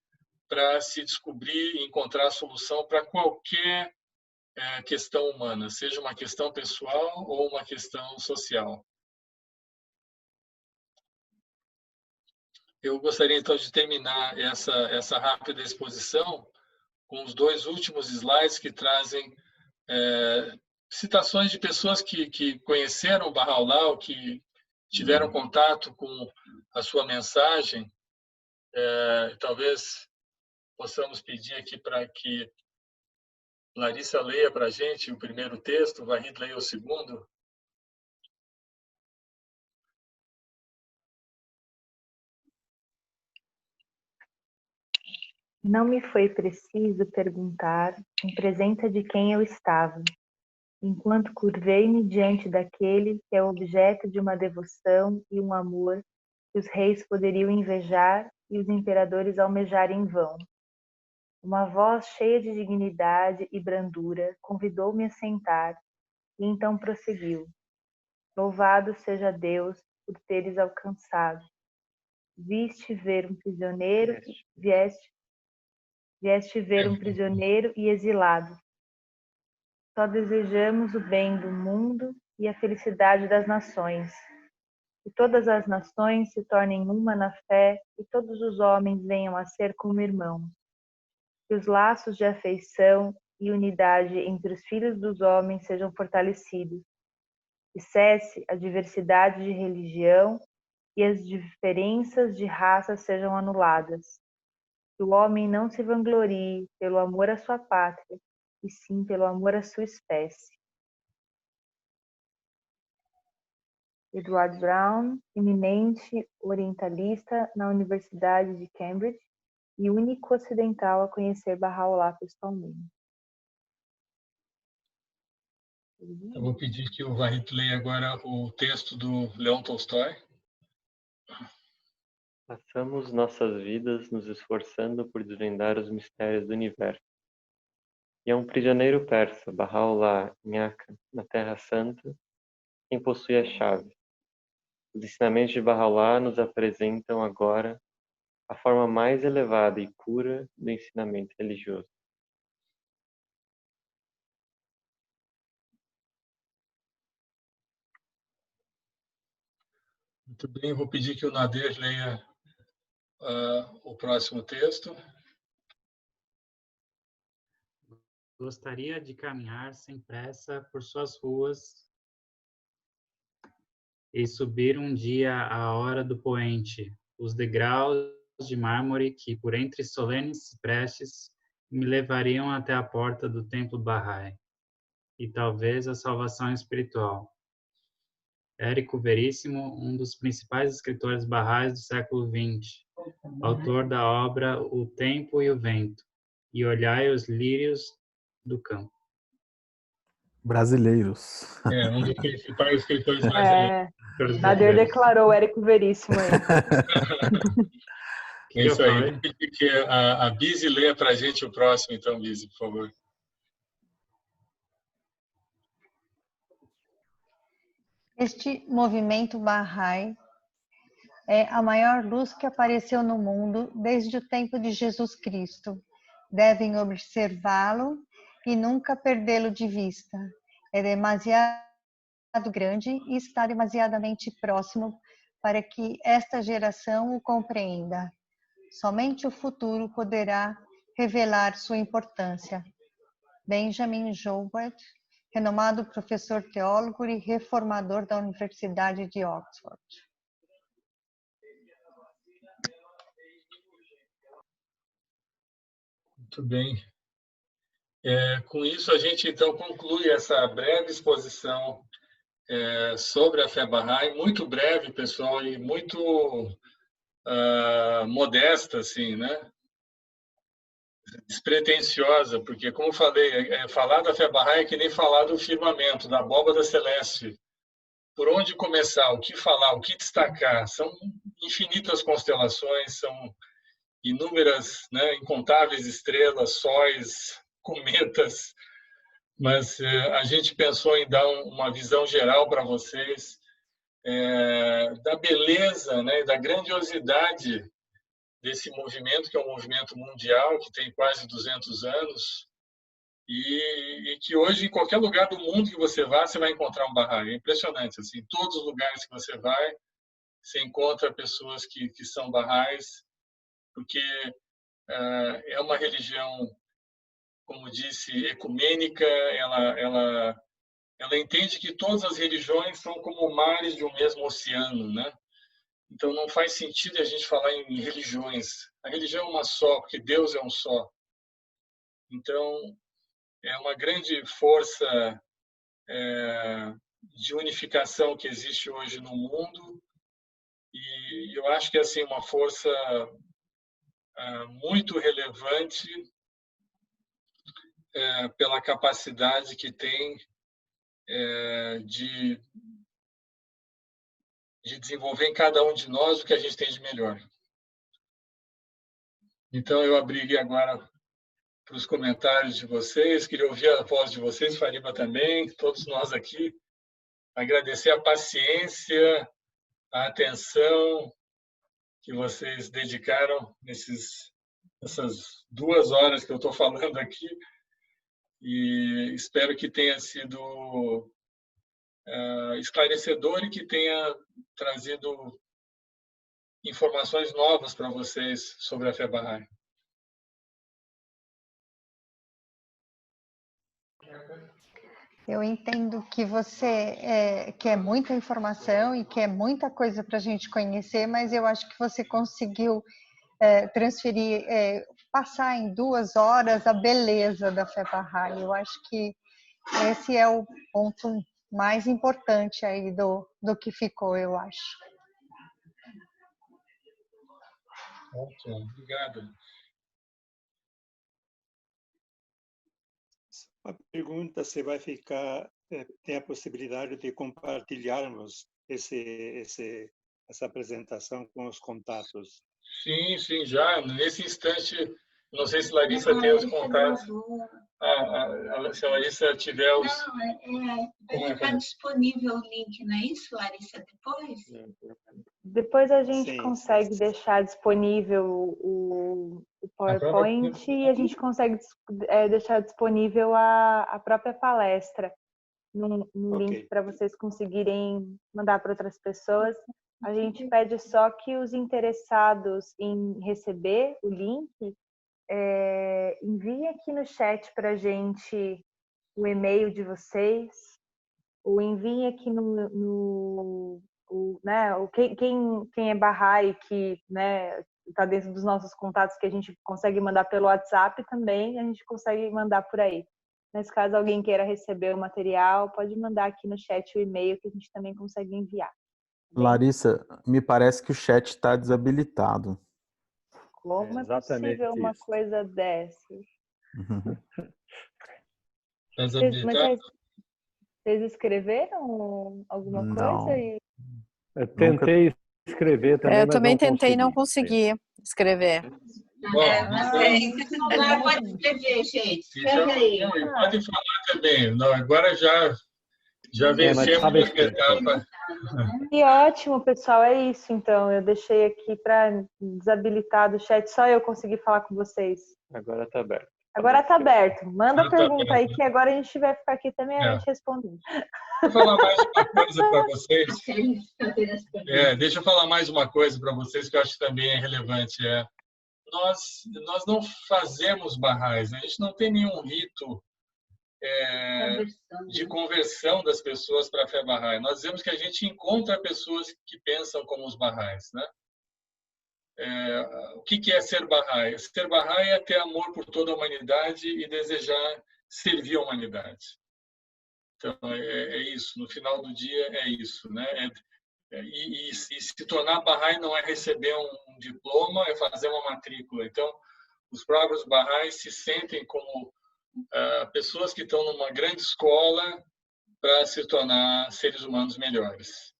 para se descobrir e encontrar a solução para qualquer questão humana, seja uma questão pessoal ou uma questão social. Eu gostaria, então, de terminar essa rápida exposição com os 2 últimos slides que trazem citações de pessoas que conheceram Bahá'u'lláh, ou que tiveram contato com a sua mensagem. Talvez possamos pedir aqui para que Larissa leia para a gente o primeiro texto, Vahid leia o segundo.
Não me foi preciso perguntar em presença de quem eu estava. enquanto curvei-me diante daquele que é objeto de uma devoção e um amor que os reis poderiam invejar e os imperadores almejar em vão. Uma voz cheia de dignidade e brandura convidou-me a sentar, e então prosseguiu: Louvado seja Deus por teres alcançado. Vieste ver um prisioneiro, vieste ver um prisioneiro e exilado. Só desejamos o bem do mundo e a felicidade das nações. Que todas as nações se tornem uma na fé e todos os homens venham a ser como irmãos. Que os laços de afeição e unidade entre os filhos dos homens sejam fortalecidos. Que cesse a diversidade de religião e as diferenças de raça sejam anuladas. Que o homem não se vanglorie pelo amor à sua pátria, e sim pelo amor à sua espécie. Edward Brown, eminente orientalista na Universidade de Cambridge e único ocidental a conhecer Bahá'u'lláh pessoalmente.
Eu vou pedir que o Vahid leia agora o texto do Leon Tolstói.
Passamos nossas vidas nos esforçando por desvendar os mistérios do universo. E é um prisioneiro persa, Bahá'u'lláh, em Akka, na Terra Santa, quem possui a chave. Os ensinamentos de Bahá'u'lláh nos apresentam agora a forma mais elevada e pura do ensinamento religioso.
Muito bem, vou pedir que o Nader leia o próximo texto.
Gostaria de caminhar sem pressa por suas ruas e subir um dia à hora do poente, os degraus de mármore que, por entre solenes ciprestes, me levariam até a porta do templo Bahá'í, e talvez a salvação espiritual. Érico Veríssimo, um dos principais escritores Bahá'ís do século XX, autor da obra O Tempo e o Vento, e Olhai os Lírios do Campo.
Brasileiros.
Um dos principais escritores brasileiros.
Nader declarou Érico Veríssimo aí.
É isso aí. Vou pedir que a Bizi leia para a gente o próximo, então, Bizi, por favor.
Este movimento Bahá'í é a maior luz que apareceu no mundo desde o tempo de Jesus Cristo. Devem observá-lo e nunca perdê-lo de vista. É demasiado grande e está demasiadamente próximo para que esta geração o compreenda. Somente o futuro poderá revelar sua importância. Benjamin Jowett, renomado professor teólogo e reformador da Universidade de Oxford.
Muito bem. Com isso, a gente, então, conclui essa breve exposição sobre a fé Bahá'í, muito breve, pessoal, e muito modesta, assim, né? Despretensiosa, porque, como eu falei, falar da fé Bahá'í é que nem falar do firmamento, da abóbada celeste. Por onde começar, o que falar, o que destacar? São infinitas constelações, são inúmeras, né, incontáveis estrelas, sóis, cometas, mas a gente pensou em dar uma visão geral para vocês da beleza, né, da grandiosidade desse movimento, que é um movimento mundial, que tem quase 200 anos, e que hoje, em qualquer lugar do mundo que você vá, você vai encontrar um Bahá'í. É impressionante, assim, em todos os lugares que você vai, você encontra pessoas que são Bahá'ís, porque é uma religião, como disse, ecumênica. Ela entende que todas as religiões são como mares de um mesmo oceano, né? Então não faz sentido a gente falar em religiões. A religião é uma só, porque Deus é um só. Então é uma grande força de unificação que existe hoje no mundo, e eu acho que é assim, uma força muito relevante pela capacidade que tem de desenvolver em cada um de nós o que a gente tem de melhor. Então, eu abri agora para os comentários de vocês, queria ouvir a voz de vocês, Fariba também, todos nós aqui, agradecer a paciência, a atenção que vocês dedicaram nessas 2 horas que eu estou falando aqui, e espero que tenha sido esclarecedor e que tenha trazido informações novas para vocês sobre a Fé Bahá'í.
Eu entendo que você quer muita informação e quer muita coisa para a gente conhecer, mas eu acho que você conseguiu transferir, passar em 2 horas a beleza da Fé Bahá'í. Eu acho que esse é o ponto mais importante aí do que ficou, eu acho.
Ótimo, obrigado.
A pergunta se vai ficar, tem a possibilidade de compartilharmos essa apresentação com os contatos.
Sim, sim, já. Nesse instante, não sei se Larissa tem os contatos. Se a Larissa tiver os...
Não, vai ficar disponível o link, não é isso, Larissa, depois?
Depois a gente consegue deixar disponível o PowerPoint e a gente consegue deixar disponível a própria palestra num link para vocês conseguirem mandar para outras pessoas. A gente pede só que os interessados em receber o link enviem aqui no chat para a gente o e-mail de vocês, ou enviem aqui quem é Bahá'í, que está dentro dos nossos contatos, que a gente consegue mandar pelo WhatsApp também, a gente consegue mandar por aí. Mas caso alguém queira receber o material, pode mandar aqui no chat o e-mail que a gente também consegue enviar.
Larissa, me parece que o chat está desabilitado.
Como é possível uma coisa dessa? Vocês escreveram alguma coisa?
Eu tentei escrever também.
Eu também tentei e não consegui escrever.
Não pode escrever, gente. Escreve aí.
Pode falar também. Não, agora já vencemos a etapa.
Que ótimo, pessoal. É isso, então. Eu deixei aqui para desabilitar do chat. Só eu consegui falar com vocês.
Agora está aberto.
Agora está aberto. Manda pergunta aí que agora a gente vai ficar aqui até meia-noite respondendo.
Deixa eu falar mais uma coisa para vocês. Deixa eu falar mais uma coisa para vocês que eu acho que também é relevante. Nós não fazemos Bahá'ís, a gente não tem nenhum rito de conversão das pessoas para a fé Bahá'í. Nós dizemos que a gente encontra pessoas que pensam como os Bahá'ís, né? O que é ser Bahá'í? Ser Bahá'í é ter amor por toda a humanidade e desejar servir a humanidade. Então, é isso. No final do dia, é isso, né? E se tornar Bahá'í não é receber um diploma, é fazer uma matrícula. Então, os próprios Bahá'ís se sentem como pessoas que estão numa grande escola para se tornar seres humanos melhores.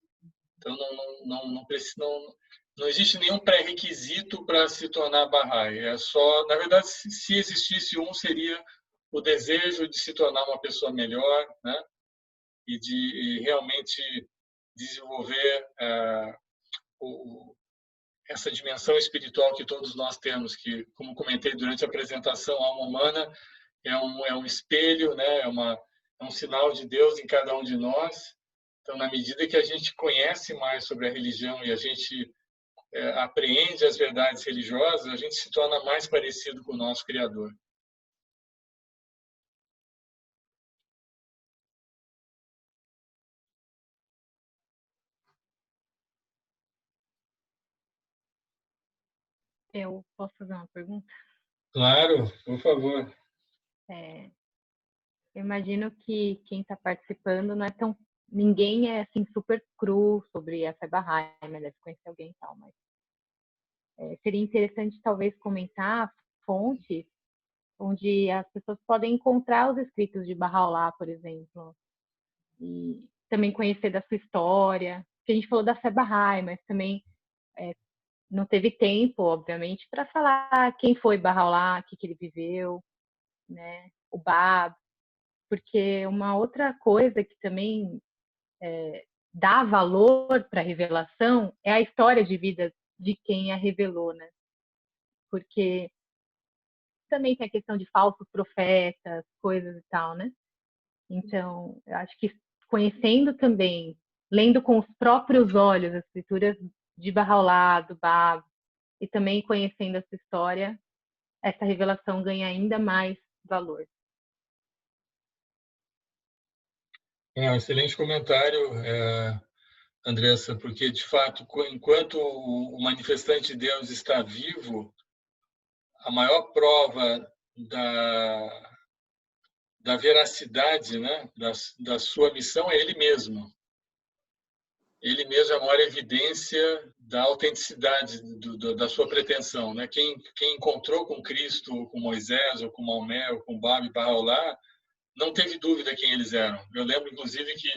Então, não existe nenhum pré-requisito para se tornar Bahá'í. Na verdade, se existisse seria o desejo de se tornar uma pessoa melhor, né? E de realmente desenvolver essa dimensão espiritual que todos nós temos, que, como comentei durante a apresentação, a alma humana é um espelho, né? É um sinal de Deus em cada um de nós. Então, na medida que a gente conhece mais sobre a religião e a gente apreende as verdades religiosas, a gente se torna mais parecido com o nosso Criador.
Eu posso fazer uma pergunta?
Claro, por favor.
Eu imagino que quem está participando não é tão... Ninguém é assim super cru sobre a fé Bahá'í, mas deve conhecer alguém e tal, mas seria interessante talvez comentar fontes onde as pessoas podem encontrar os escritos de Bahá'u'lláh, por exemplo. E também conhecer da sua história. A gente falou da fé Bahá'í, mas também não teve tempo, obviamente, para falar quem foi Bahá'u'lláh, o que ele viveu, né? O Bab, porque uma outra coisa que também dá valor para a revelação é a história de vida de quem a revelou, né? Porque também tem a questão de falsos profetas, coisas e tal, né? Então, eu acho que conhecendo também, lendo com os próprios olhos as escrituras de Bahá'u'lláh, do Bab, e também conhecendo essa história, essa revelação ganha ainda mais valor.
Um excelente comentário, Andressa, porque, de fato, enquanto o manifestante de Deus está vivo, a maior prova da veracidade, né, da sua missão é ele mesmo. Ele mesmo é a maior evidência da autenticidade da sua pretensão, né? Quem encontrou com Cristo, ou com Moisés, ou com Maomé, ou com Bab e Bahá'u'lláh, não teve dúvida quem eles eram. Eu lembro, inclusive, que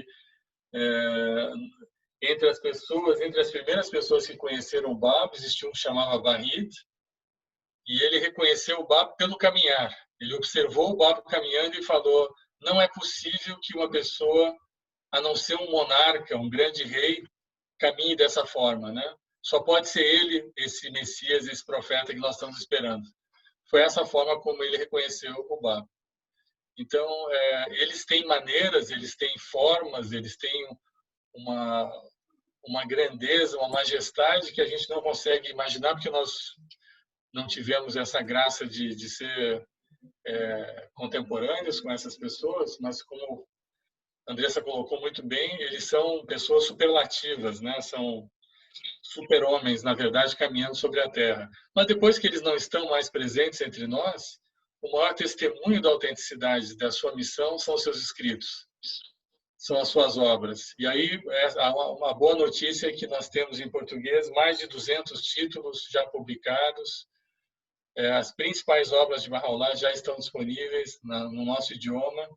entre as primeiras pessoas que conheceram o Bab, existia um que chamava Vahid, e ele reconheceu o Bab pelo caminhar. Ele observou o Bab caminhando e falou: não é possível que uma pessoa, a não ser um monarca, um grande rei, caminhe dessa forma, né? Só pode ser ele, esse Messias, esse profeta que nós estamos esperando. Foi essa forma como ele reconheceu o Bab. Então, eles têm maneiras, eles têm formas, eles têm uma grandeza, uma majestade que a gente não consegue imaginar, porque nós não tivemos essa graça de ser contemporâneos com essas pessoas, mas como a Andressa colocou muito bem, eles são pessoas superlativas, né? São super-homens, na verdade, caminhando sobre a Terra. Mas depois que eles não estão mais presentes entre nós, o maior testemunho da autenticidade da sua missão são os seus escritos, são as suas obras. E aí, uma boa notícia é que nós temos em português mais de 200 títulos já publicados. As principais obras de Bahá'u'lláh já estão disponíveis no nosso idioma.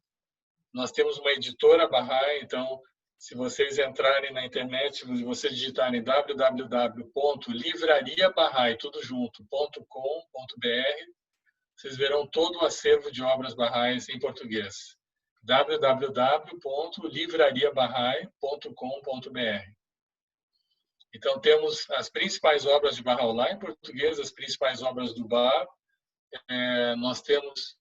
Nós temos uma editora Bahá'í, então, se vocês entrarem na internet, se vocês digitarem www.livrariabahá'í.com.br, vocês verão todo o acervo de obras Bahá'ís em português. www.livrariabahá'í.com.br. Então, temos as principais obras de Bahá'u'lláh em português, as principais obras do Bab. Nós temos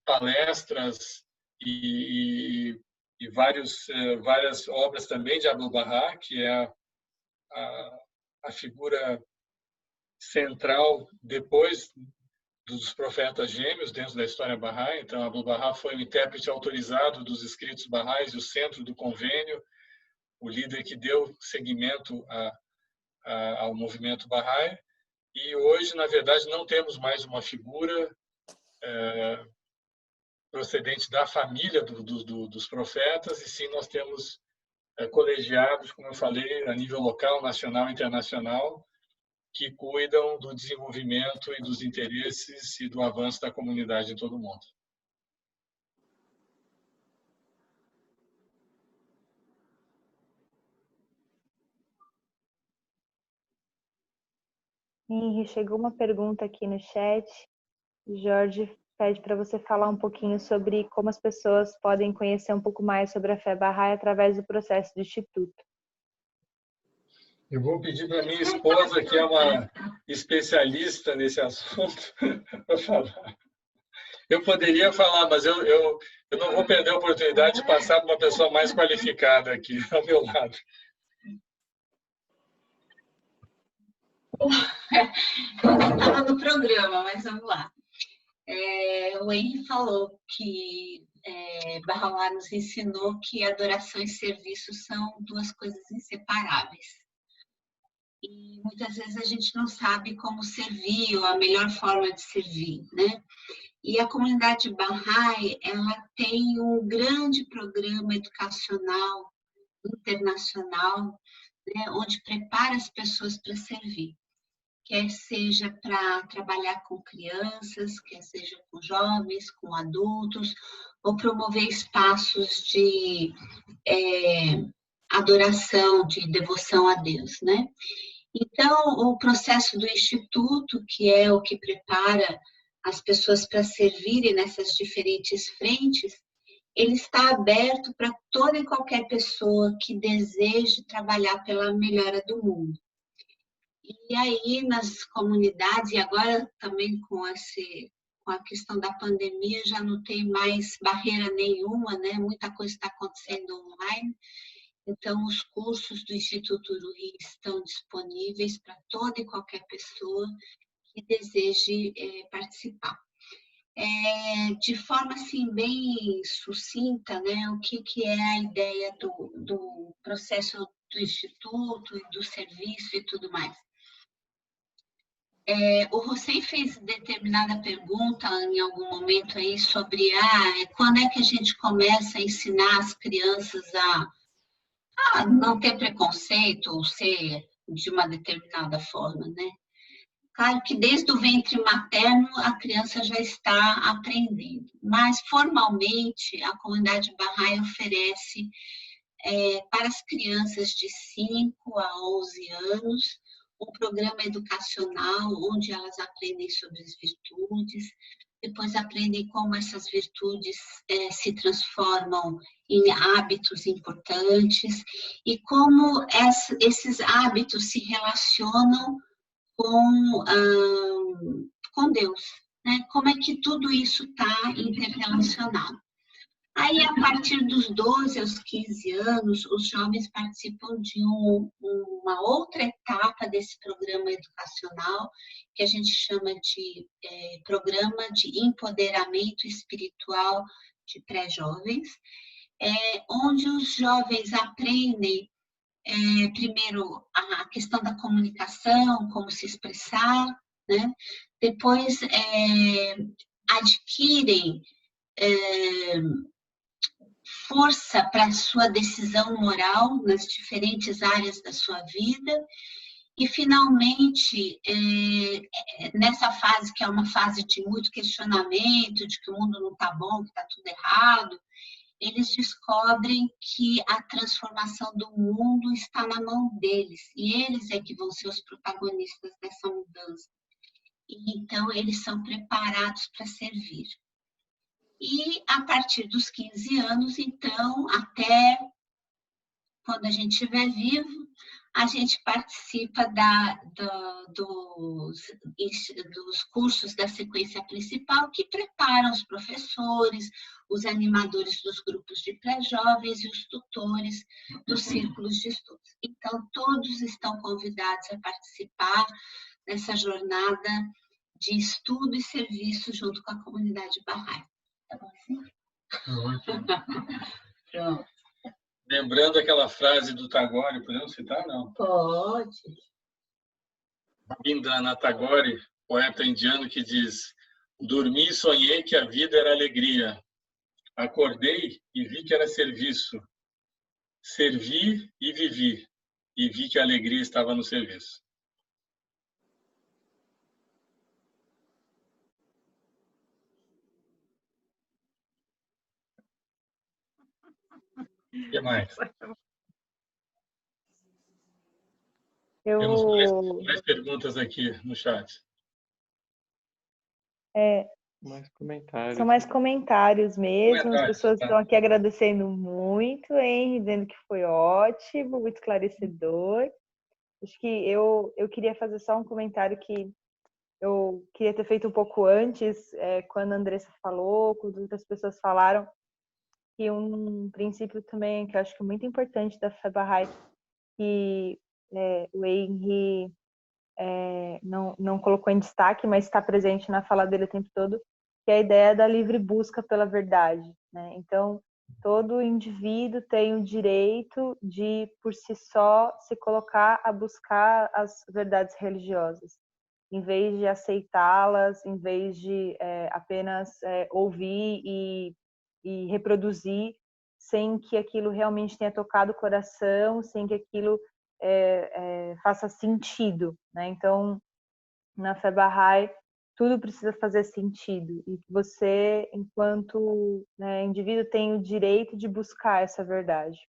palestras e várias obras também de Abdu'l-Bahá, que é a figura central depois dos profetas gêmeos dentro da história Bahá. Então, Abdu'l-Bahá foi o intérprete autorizado dos escritos Bahás e o centro do convênio, o líder que deu seguimento ao movimento Bahá'í. E hoje, na verdade, não temos mais uma figura procedente da família dos profetas, e sim nós temos colegiados, como eu falei, a nível local, nacional e internacional, que cuidam do desenvolvimento e dos interesses e do avanço da comunidade em todo o mundo.
Henri, chegou uma pergunta aqui no chat. Jorge pede para você falar um pouquinho sobre como as pessoas podem conhecer um pouco mais sobre a fé Bahá'í através do processo do Instituto.
Eu vou pedir para minha esposa, que é uma especialista nesse assunto, para falar. Eu poderia falar, mas eu não vou perder a oportunidade de passar para uma pessoa mais qualificada aqui ao meu lado.
Eu não estava no programa, mas vamos lá. O Henri falou que Bahá'u'lláh nos ensinou que adoração e serviço são duas coisas inseparáveis. E muitas vezes a gente não sabe como servir ou a melhor forma de servir, né? E a comunidade Bahá'í, ela tem um grande programa educacional internacional, né, onde prepara as pessoas para servir. quer seja para trabalhar com crianças, quer seja com jovens, com adultos, ou promover espaços de adoração, de devoção a Deus, né? Então, o processo do Instituto, que é o que prepara as pessoas para servirem nessas diferentes frentes, ele está aberto para toda e qualquer pessoa que deseje trabalhar pela melhora do mundo. E aí, nas comunidades, e agora também com a questão da pandemia, já não tem mais barreira nenhuma, né? Muita coisa está acontecendo online. Então, os cursos do Instituto Uruí estão disponíveis para toda e qualquer pessoa que deseje participar. De forma assim bem sucinta, né, o que é a ideia do processo do Instituto, do serviço e tudo mais. O Rossem fez determinada pergunta em algum momento aí sobre quando é que a gente começa a ensinar as crianças a não ter preconceito ou ser de uma determinada forma, né? Claro que desde o ventre materno a criança já está aprendendo, mas formalmente a comunidade Bahá'í oferece para as crianças de 5 a 11 anos um programa educacional onde elas aprendem sobre as virtudes, depois aprendem como essas virtudes se transformam em hábitos importantes e como esses hábitos se relacionam com Deus, né? Como é que tudo isso está interrelacionado. Aí, a partir dos 12 aos 15 anos, os jovens participam de uma outra etapa desse programa educacional, que a gente chama de Programa de Empoderamento Espiritual de Pré-Jovens, onde os jovens aprendem primeiro a questão da comunicação, como se expressar, né? Depois adquirem força para a sua decisão moral nas diferentes áreas da sua vida e, finalmente, nessa fase, que é uma fase de muito questionamento, de que o mundo não está bom, que está tudo errado, eles descobrem que a transformação do mundo está na mão deles, e eles é que vão ser os protagonistas dessa mudança. E, então, eles são preparados para servir. E, a partir dos 15 anos, então, até quando a gente estiver vivo, a gente participa dos cursos da sequência principal, que preparam os professores, os animadores dos grupos de pré-jovens e os tutores dos círculos de estudos. Então, todos estão convidados a participar dessa jornada de estudo e serviço junto com a comunidade Bahá'í. Tá bom assim? Pronto.
Lembrando aquela frase do Tagore, podemos citar, não?
Pode.
Rabindranath Tagore, poeta indiano, que diz: dormi e sonhei que a vida era alegria. Acordei e vi que era serviço. Servi e vivi. E vi que a alegria estava no serviço. O que mais? Temos mais perguntas aqui no chat.
Mais comentários.
São mais comentários mesmo. As pessoas estão aqui agradecendo muito, hein? Dizendo que foi ótimo, muito esclarecedor. Acho que eu queria fazer só um comentário que eu queria ter feito um pouco antes, quando a Andressa falou, quando outras pessoas falaram, que um princípio também que eu acho que é muito importante da Fé Bahá'í, que o Henry não colocou em destaque, mas está presente na fala dele o tempo todo, que é a ideia da livre busca pela verdade, né? Então, todo indivíduo tem o direito de, por si só, se colocar a buscar as verdades religiosas, em vez de aceitá-las, em vez de apenas ouvir e reproduzir, sem que aquilo realmente tenha tocado o coração, sem que aquilo faça sentido, né? Então, na fé Bahá'í, tudo precisa fazer sentido e que você, enquanto, né, indivíduo, tem o direito de buscar essa verdade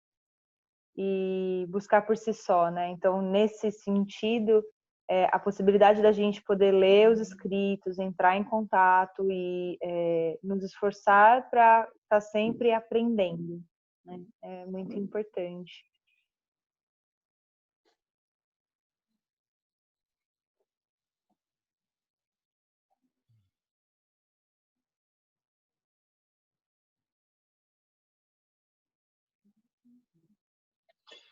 e buscar por si só, né? Então, nesse sentido, a possibilidade da gente poder ler os escritos, entrar em contato e nos esforçar para estar sempre aprendendo, né? É muito importante.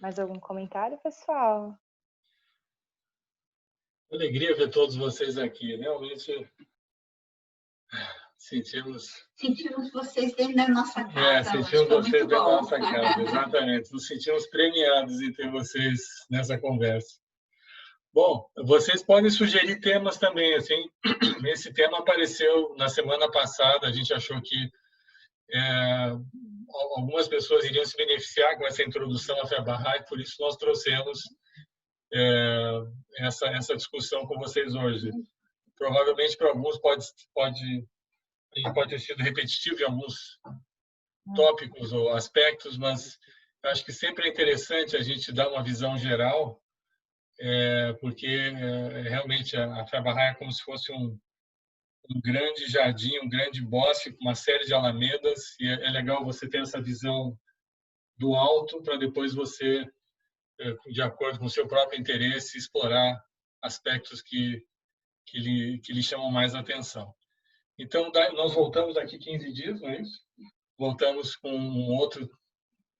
Mais algum comentário, pessoal?
Alegria ver todos vocês aqui. Realmente sentimos
vocês dentro da nossa casa.
Sentimos vocês dentro da nossa casa, exatamente. Nos sentimos premiados em ter vocês nessa conversa. Bom, vocês podem sugerir temas também, assim. Esse tema apareceu na semana passada, a gente achou que algumas pessoas iriam se beneficiar com essa introdução à fé Bahá'í, por isso nós trouxemos essa discussão com vocês hoje. Provavelmente para alguns pode ter sido repetitivo em alguns tópicos ou aspectos, mas eu acho que sempre é interessante a gente dar uma visão geral, porque realmente a fé Bahá'í é como se fosse um grande jardim, um grande bosque com uma série de alamedas, e é legal você ter essa visão do alto para depois você, de acordo com o seu próprio interesse, explorar aspectos que lhe chamam mais atenção. Então, nós voltamos daqui 15 dias, não é isso? Voltamos com um outro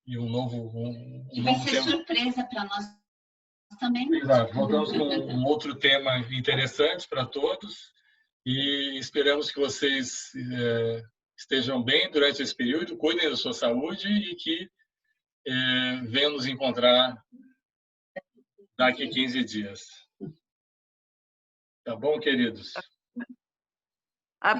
e um novo...
que vai ser surpresa para nós também.
Exato. Voltamos com um outro tema interessante para todos e esperamos que vocês estejam bem durante esse período, cuidem da sua saúde e que venham nos encontrar daqui 15 dias. Tá bom, queridos?
A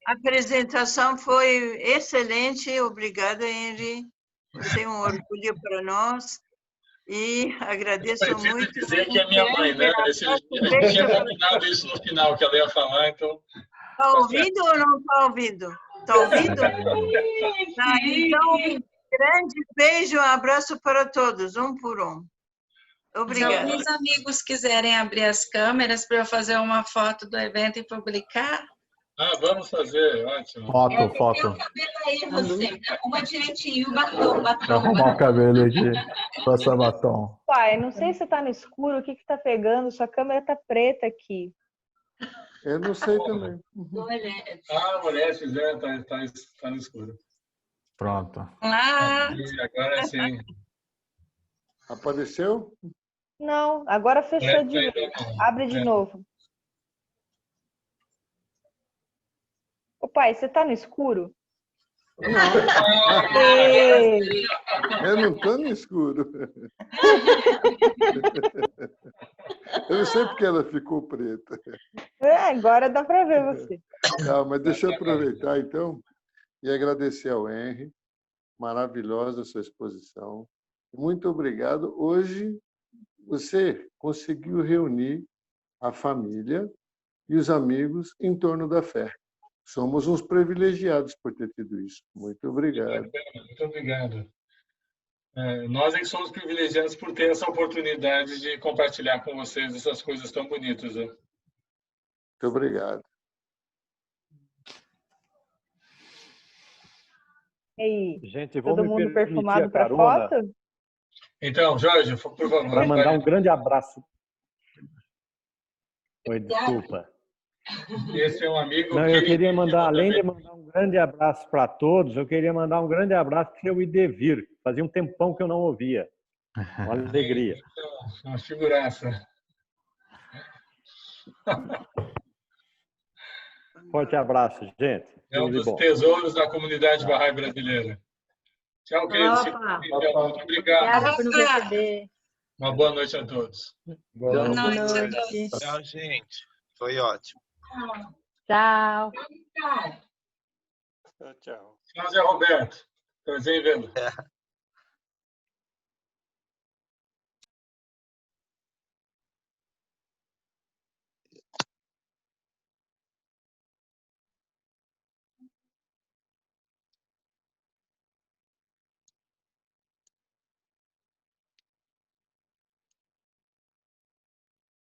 apresentação foi excelente. Obrigada, Henry. Você é um orgulho para nós. E agradeço muito.
Dizer que é minha mãe, né? A gente tinha combinado isso no final, que ela ia falar, então...
Está ouvindo ou não está ouvindo? Está ouvindo? Então, um grande beijo, um abraço para todos, um por um. Obrigada.
Se alguns amigos quiserem abrir as câmeras para eu fazer uma foto do evento e publicar...
vamos fazer, ótimo.
Foto.
Aí você, uma direitinho, batom.
Arrumar o cabelo aqui, passar batom.
Pai, não sei se tá no escuro, o que tá pegando, sua câmera tá preta aqui.
Eu não sei também.
Moleques, tá no escuro.
Pronto.
Agora sim.
Apareceu?
Não, agora fechou de novo. Abre de novo. Ô pai, você tá no escuro?
Não. Eu não estou no escuro. Eu não sei porque ela ficou preta.
Agora dá para ver você.
Não, mas deixa eu aproveitar, então, e agradecer ao Henry. Maravilhosa a sua exposição. Muito obrigado. Hoje, você conseguiu reunir a família e os amigos em torno da fé. Somos uns privilegiados por ter tido isso. Muito obrigado.
Muito obrigado. Nós é que somos privilegiados por ter essa oportunidade de compartilhar com vocês essas coisas tão bonitas. Né?
Muito obrigado.
E aí,
gente,
todo mundo perfumado para foto?
Então, Jorge, por favor.
Para mandar um grande abraço. Oi, desculpa.
Esse é um amigo.
Não, eu queria mandar, além de mandar um grande abraço para todos, eu queria mandar um grande abraço para o Idevir. Fazia um tempão que eu não ouvia. Uma alegria.
Uma figuraça.
Forte abraço, gente.
É um dos tesouros da comunidade Bahá'í brasileira. Tchau, queridos. Muito obrigado.
Obrigada por nos receber.
Uma boa noite a todos.
Boa noite a todos.
Tchau, gente. Foi ótimo.
Tchau.
Tchau.
Tchau, Zé Roberto. Prazer em vê-lo.